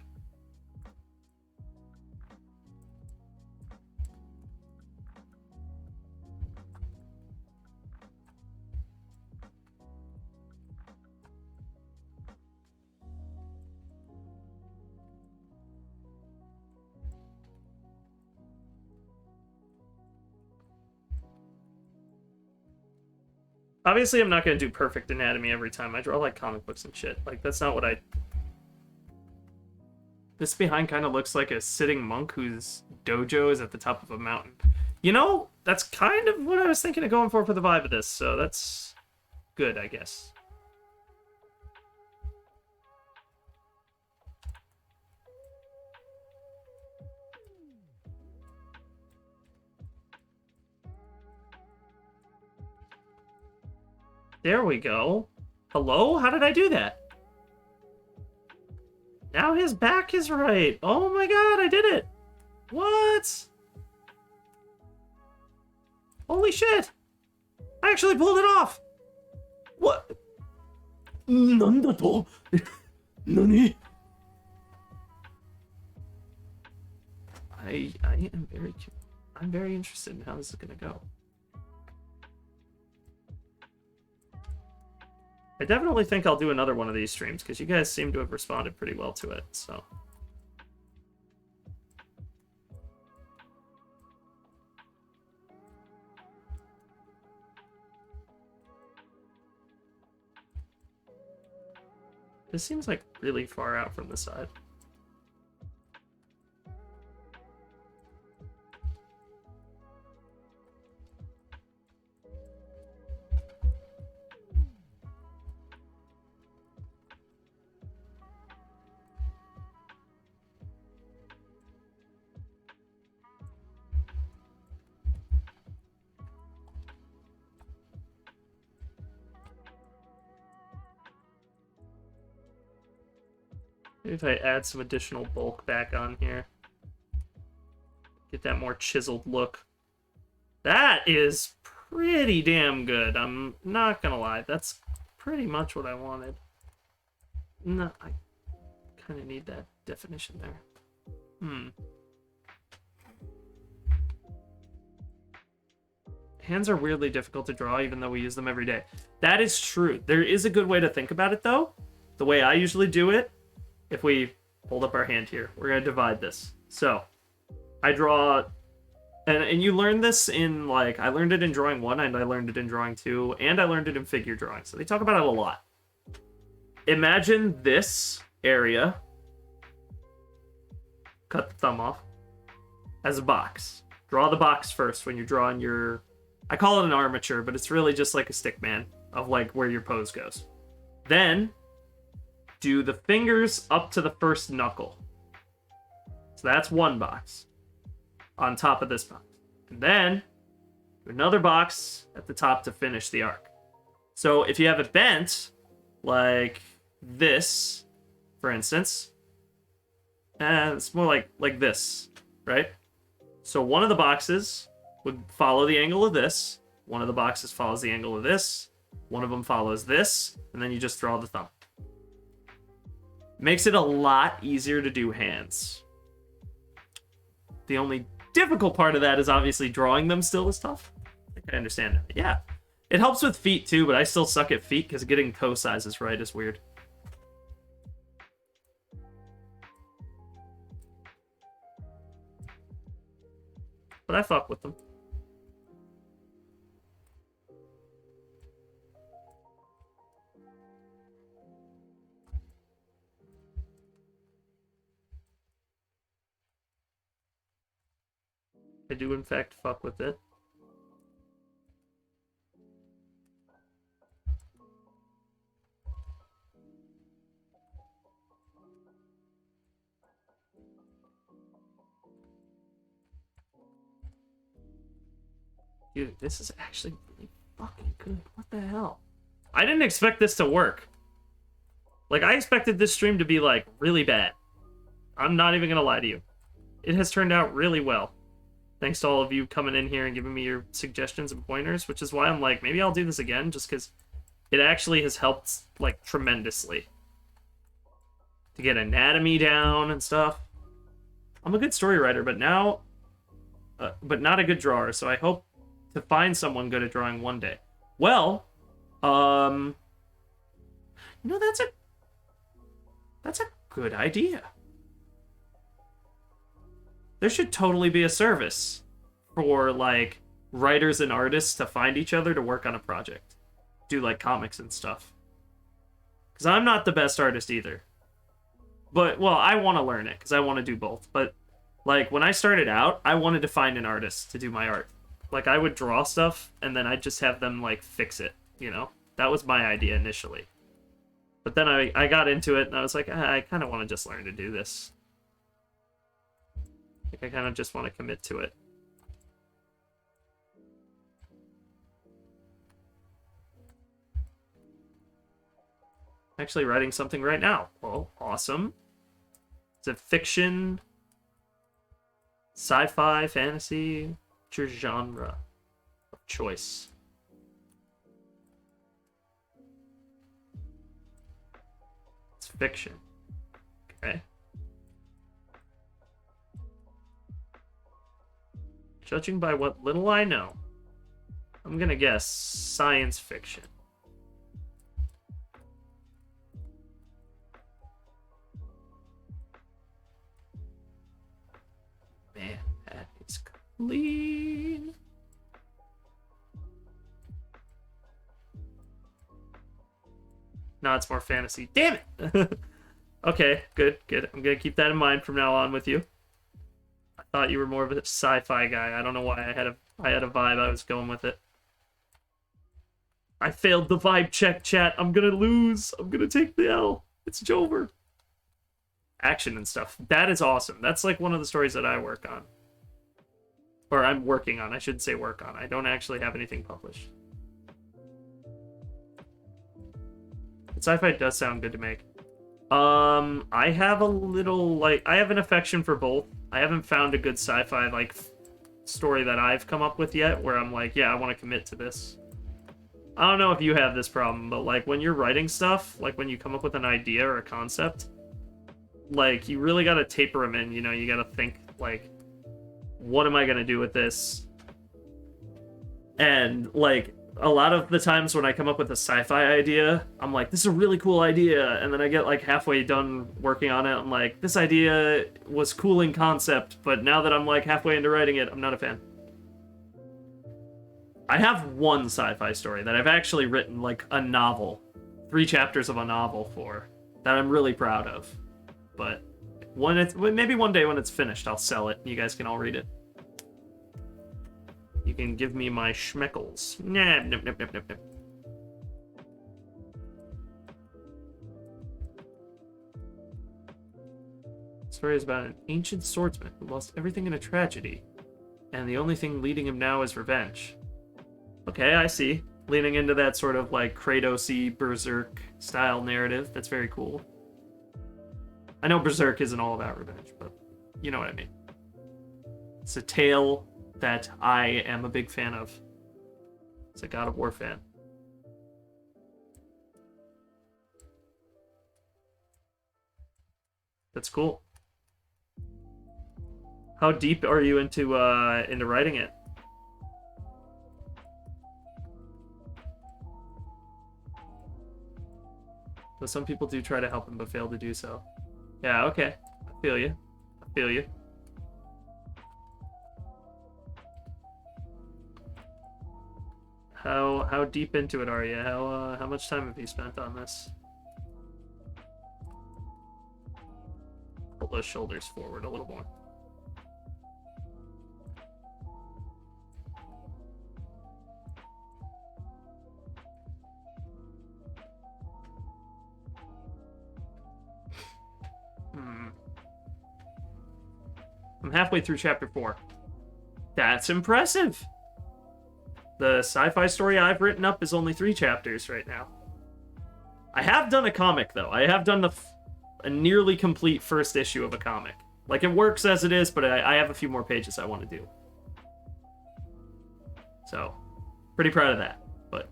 Speaker 1: Obviously, I'm not going to do perfect anatomy every time. I draw, like, comic books and shit. Like, that's not what I... This behind kind of looks like a sitting monk whose dojo is at the top of a mountain. You know, that's kind of what I was thinking of going for the vibe of this, so that's good, I guess. There we go. Hello? How did I do that? Now his back is right. Oh my god, I did it. What? Holy shit. I actually pulled it off. What? Nandato? Nani? I'm very interested in how this is gonna go. I definitely think I'll do another one of these streams, because you guys seem to have responded pretty well to it, so... This seems like really far out from the side. Maybe if I add some additional bulk back on here. Get that more chiseled look. That is pretty damn good. I'm not gonna lie. That's pretty much what I wanted. No, I kind of need that definition there. Hands are weirdly difficult to draw, even though we use them every day. That is true. There is a good way to think about it, though. the way I usually do it, if we hold up our hand here, we're going to divide this. So I draw, and you learn this in, like, I learned it in drawing 1, and I learned it in drawing 2, and I learned it in figure drawing. So they talk about it a lot. Imagine this area, cut the thumb off, as a box. Draw the box first when you're drawing your, I call it an armature, but it's really just like a stick man of like where your pose goes. Then do the fingers up to the first knuckle. So that's one box on top of this box. And then do another box at the top to finish the arc. So if you have it bent, like this, for instance, and it's more like this, right? So one of the boxes would follow the angle of this. One of the boxes follows the angle of this. One of them follows this. And then you just draw the thumb. Makes it a lot easier to do hands. The only difficult part of that is obviously drawing them still is tough. I think I understand that. Yeah. It helps with feet too, but I still suck at feet because getting toe sizes right is weird. But I fuck with them. I do in fact fuck with it. Dude, this is actually really fucking good. What the hell? I didn't expect this to work. Like, I expected this stream to be, like, really bad. I'm not even gonna lie to you. It has turned out really well. Thanks to all of you coming in here and giving me your suggestions and pointers, which is why I'm like, maybe I'll do this again, just because it actually has helped, like, tremendously. To get anatomy down and stuff. I'm a good story writer, but now... but not a good drawer, so I hope to find someone good at drawing one day. Well, you know, that's a good idea. There should totally be a service for, like, writers and artists to find each other to work on a project. Do, like, comics and stuff. Because I'm not the best artist either. But, well, I want to learn it, because I want to do both. But, like, when I started out, I wanted to find an artist to do my art. Like, I would draw stuff, and then I'd just have them, like, fix it, you know? That was my idea initially. But then I got into it, and I was like, I kind of want to just learn to do this. Like, I kind of just want to commit to it. I'm actually writing something right now. Well, awesome. Is it fiction? Sci-fi? Fantasy? What's your genre of choice? It's fiction. Okay. Judging by what little I know, I'm gonna guess science fiction. Man, that is clean. No, it's more fantasy. Damn it! Okay, good. I'm gonna keep that in mind from now on with you. I thought you were more of a sci-fi guy. I don't know why I had a vibe. I was going with it. I failed the vibe check, chat. I'm gonna lose. I'm gonna take the L. It's Jover. Action and stuff. That is awesome. That's like one of the stories that I work on. Or I'm working on. I should say work on. I don't actually have anything published. But sci-fi does sound good to make. I have a little, like, I have an affection for both. I haven't found a good sci-fi, like, story that I've come up with yet where I'm like, yeah, I want to commit to this. I don't know if you have this problem, but, like, when you're writing stuff, like, when you come up with an idea or a concept, like, you really gotta taper them in, you know? You gotta think, like, what am I gonna do with this? And, like, a lot of the times when I come up with a sci-fi idea, I'm like, this is a really cool idea, and then I get like halfway done working on it, I'm like, this idea was cool in concept, but now that I'm like halfway into writing it, I'm not a fan. I have one sci-fi story that I've actually written, like a novel, 3 chapters of a novel for, that I'm really proud of. But when it's, maybe one day when it's finished, I'll sell it and you guys can all read it. You can give me my schmeckles. Nah, nope, nope, nope, nope, nope. The story is about an ancient swordsman who lost everything in a tragedy, and the only thing leading him now is revenge. Okay, I see. Leaning into that sort of like Kratos-y Berserk style narrative. That's very cool. I know Berserk isn't all about revenge, but you know what I mean. It's a tale that I am a big fan of. It's a God of War fan. That's cool. How deep are you into writing it? But some people do try to help him but fail to do so. Yeah, okay. I feel you. I feel you. How deep into it are you? How much time have you spent on this? Pull those shoulders forward a little more. I'm halfway through chapter 4. That's impressive. The sci-fi story I've written up is only 3 chapters right now. I have done a comic, though. I have done a nearly complete first issue of a comic. Like, it works as it is, but I have a few more pages I want to do. So, pretty proud of that. But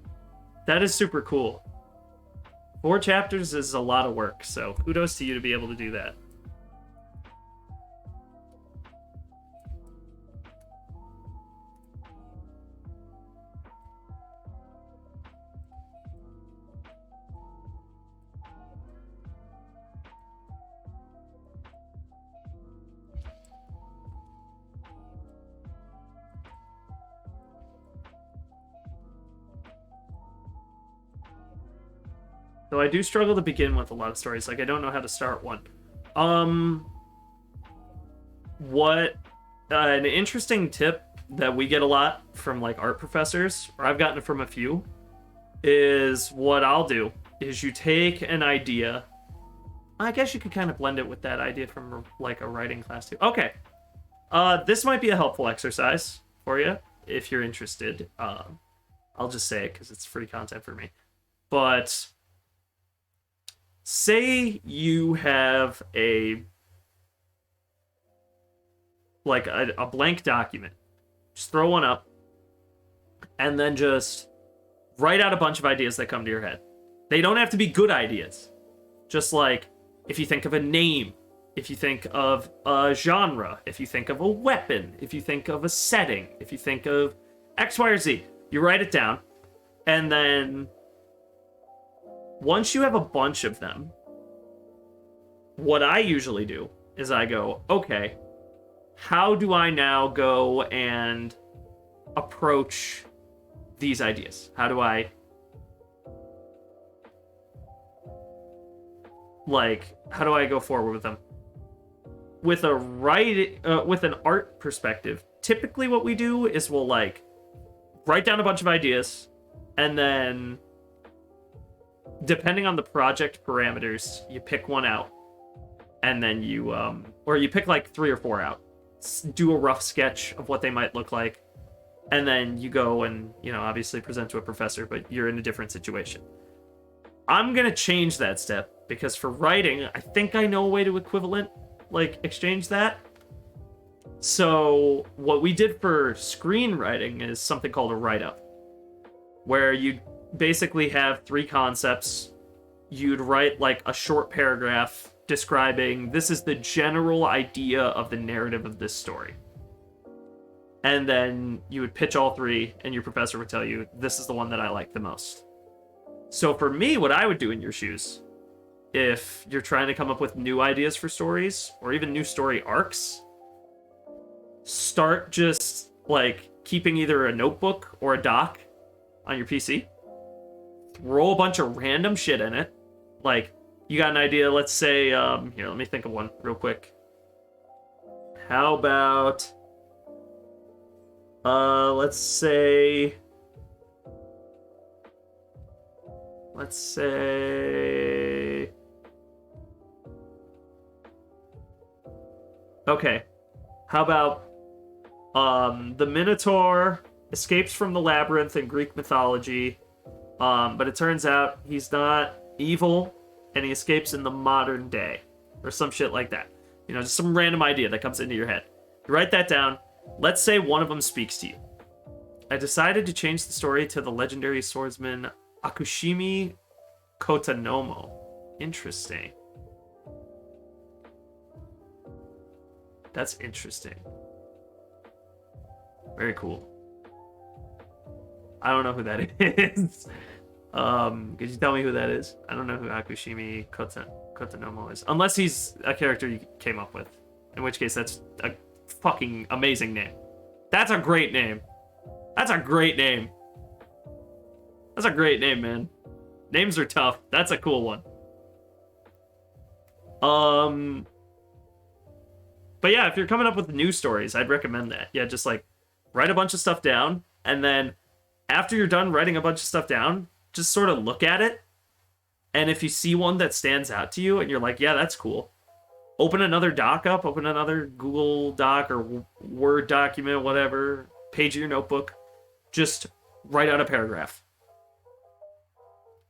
Speaker 1: that is super cool. 4 chapters is a lot of work, so kudos to you to be able to do that. Though I do struggle to begin with a lot of stories. Like, I don't know how to start one. An interesting tip that we get a lot from, like, art professors, or I've gotten it from a few, is what I'll do is you take an idea. I guess you could kind of blend it with that idea from, like, a writing class, too. Okay. This might be a helpful exercise for you, if you're interested. I'll just say it because it's free content for me. But say you have a blank document. Just throw one up and then just write out a bunch of ideas that come to your head. They don't have to be good ideas. Just like if you think of a name, if you think of a genre, if you think of a weapon, if you think of a setting, if you think of X, Y, or Z, you write it down, and then once you have a bunch of them, what I usually do is I go, okay, how do I now go and approach these ideas? How do I go forward with them? With with an art perspective, typically what we do is we'll like write down a bunch of ideas, and then depending on the project parameters, you pick one out, and then you or you pick like 3 or 4 out, do a rough sketch of what they might look like, and then you go and, you know, obviously present to a professor, but you're in a different situation. I'm gonna change that step because for writing, I think I know a way to exchange that. So what we did for screenwriting is something called a write-up, where you basically have 3 concepts. You'd write like a short paragraph describing this is the general idea of the narrative of this story. and then you would pitch all three, and your professor would tell you, this is the one that I like the most. So for me, what I would do in your shoes, if you're trying to come up with new ideas for stories, or even new story arcs, start just, like, keeping either a notebook or a doc on your PC. Throw a bunch of random shit in it. Like, you got an idea, let's say, here, let me think of one real quick. How about, let's say, okay, how about, the Minotaur escapes from the labyrinth in Greek mythology, but it turns out he's not evil, and he escapes in the modern day, or some shit like that. You know, just some random idea that comes into your head. You write that down. Let's say one of them speaks to you. I decided to change the story to the legendary swordsman Akushimi Kotanomo. Interesting. That's interesting. Very cool. I don't know who that is. Could you tell me who that is? I don't know who Akushimi Kotanomo is. Unless he's a character you came up with. In which case, that's a fucking amazing name. That's a great name. That's a great name. That's a great name, man. Names are tough. That's a cool one. But yeah, if you're coming up with new stories, I'd recommend that. Yeah, just like write a bunch of stuff down, and then after you're done writing a bunch of stuff down, just sort of look at it. And if you see one that stands out to you and you're like, yeah, that's cool, open another doc up, open another Google Doc or Word document, whatever, page of your notebook. Just write out a paragraph.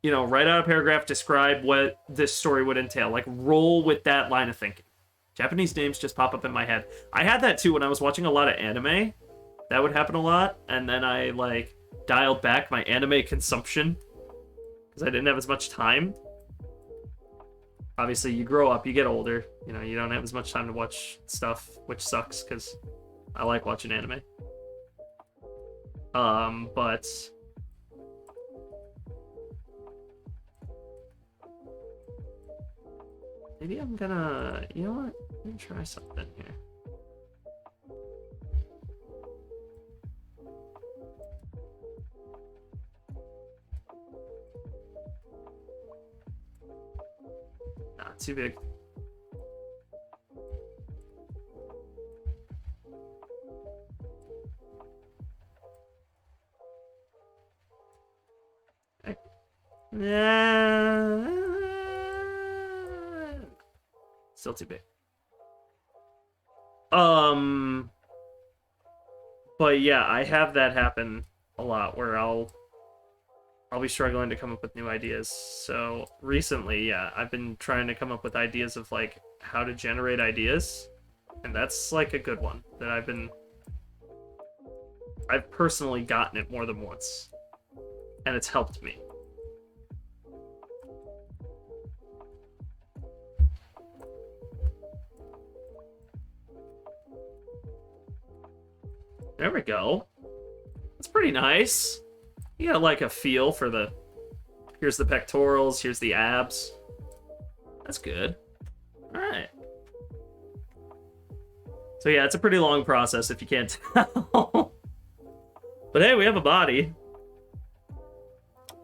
Speaker 1: You know, write out a paragraph, describe what this story would entail. Like, roll with that line of thinking. Japanese names just pop up in my head. I had that too when I was watching a lot of anime. That would happen a lot. And then I, like, dialed back my anime consumption because I didn't have as much time. Obviously, you grow up, you get older. You know, you don't have as much time to watch stuff, which sucks because I like watching anime. But maybe I'm gonna, you know what? Let me try something here. Not too big. Okay. Yeah. Still too big. But yeah, I have that happen a lot where I'll be struggling to come up with new ideas. So recently, yeah, I've been trying to come up with ideas of like how to generate ideas, and that's like a good one that I've personally gotten it more than once, and it's helped me. There we go. That's pretty nice. You got like a feel for the... Here's the pectorals, here's the abs. That's good. Alright. So yeah, it's a pretty long process if you can't tell. But hey, we have a body.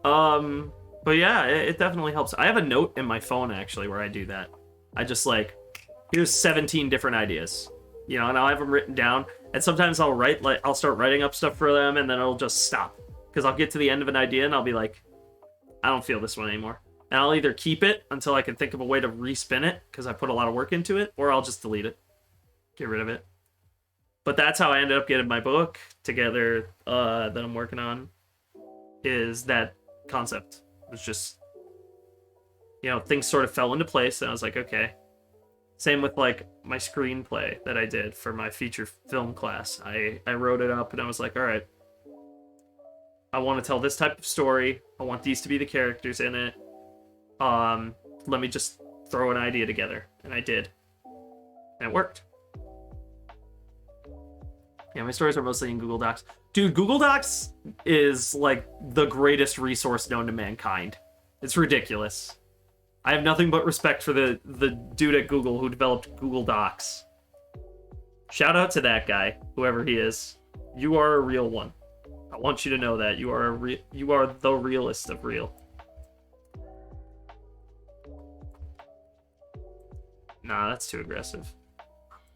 Speaker 1: But yeah, it definitely helps. I have a note in my phone actually where I do that. I just like, here's 17 different ideas. You know, and I'll have them written down. And sometimes I'll start writing up stuff for them, and then it'll just stop. Because I'll get to the end of an idea, and I'll be like, I don't feel this one anymore. And I'll either keep it until I can think of a way to respin it, because I put a lot of work into it, or I'll just delete it. Get rid of it. But that's how I ended up getting my book together that I'm working on, is that concept. It was just, you know, things sort of fell into place, and I was like, okay. Same with, like, my screenplay that I did for my feature film class. I wrote it up, and I was like, all right, I want to tell this type of story. I want these to be the characters in it. Let me just throw an idea together. And I did. And it worked. Yeah, my stories are mostly in Google Docs. Dude, Google Docs is like the greatest resource known to mankind. It's ridiculous. I have nothing but respect for the dude at Google who developed Google Docs. Shout out to that guy, whoever he is. You are a real one. I want you to know that you are the realest of real. Nah, that's too aggressive.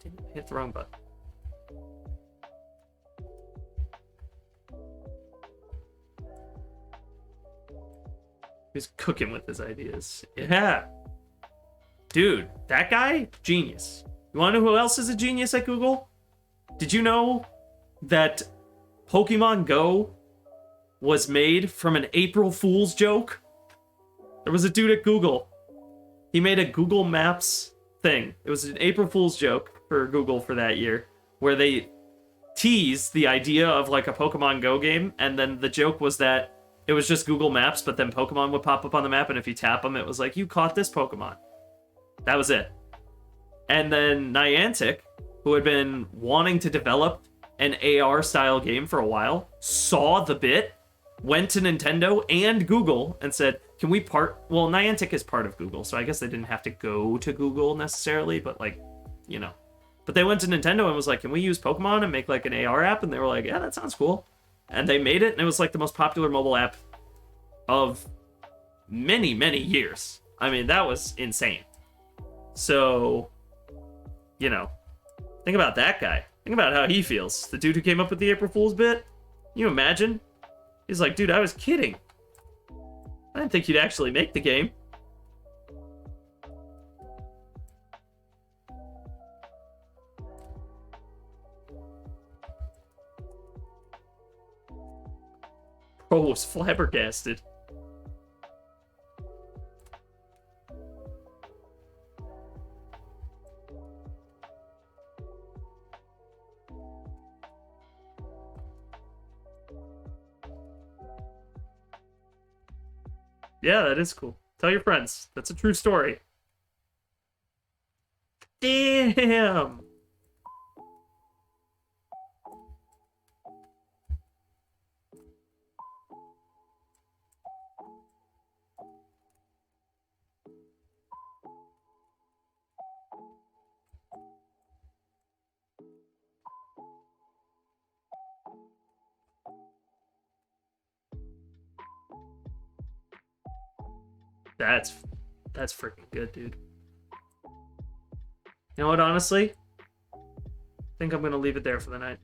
Speaker 1: Damn, I hit the wrong button. He's cooking with his ideas. Yeah. Dude, that guy, genius. You want to know who else is a genius at Google? Did you know that Pokemon Go was made from an April Fool's joke? There was a dude at Google. He made a Google Maps thing. It was an April Fool's joke for Google for that year, where they teased the idea of like a Pokemon Go game, and then the joke was that it was just Google Maps, but then Pokemon would pop up on the map, and if you tap them, it was like, you caught this Pokemon. That was it. And then Niantic, who had been wanting to develop an AR-style game for a while, saw the bit, went to Nintendo and Google, and said, can we well, Niantic is part of Google, so I guess they didn't have to go to Google necessarily, but like, you know. But they went to Nintendo and was like, can we use Pokemon and make like an AR app? And they were like, yeah, that sounds cool. And they made it, and it was like the most popular mobile app of many, many years. I mean, that was insane. So, you know, think about that guy. Think about how he feels. The dude who came up with the April Fool's bit. Can you imagine? He's like, dude, I was kidding. I didn't think you'd actually make the game. Bro was flabbergasted. Yeah, that is cool. Tell your friends. That's a true story. Damn! That's freaking good, dude. You know what, honestly? I think I'm gonna leave it there for the night.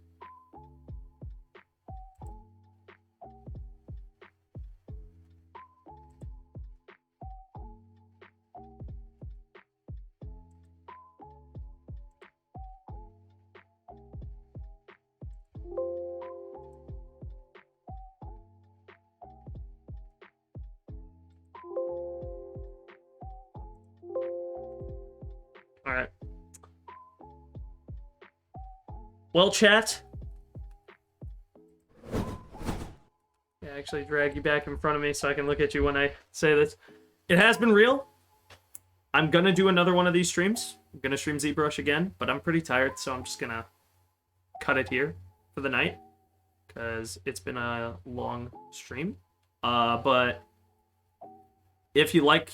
Speaker 1: Alright. Well, chat. Yeah, actually drag you back in front of me so I can look at you when I say this. It has been real. I'm gonna do another one of these streams. I'm gonna stream ZBrush again, but I'm pretty tired, so I'm just gonna cut it here for the night, because it's been a long stream. But if you like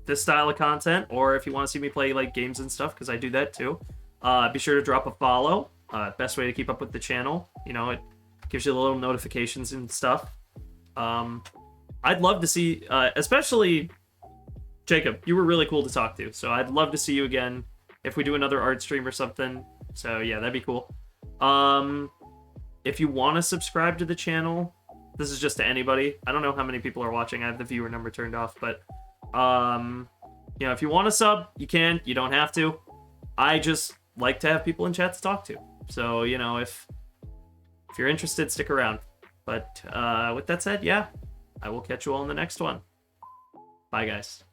Speaker 1: this style of content, or if you want to see me play like games and stuff, because I do that too, be sure to drop a follow. Best way to keep up with the channel. You know, it gives you little notifications and stuff. I'd love to see, especially Jacob, you were really cool to talk to, so I'd love to see you again if we do another art stream or something. So yeah, that'd be cool. If you want to subscribe to the channel, this is just to anybody. I don't know how many people are watching. I have the viewer number turned off, but you know, if you want to sub, you can. You don't have to. I just like to have people in chat to talk to. So, you know, if you're interested, stick around. But with that said, yeah, I will catch you all in the next one. Bye, guys.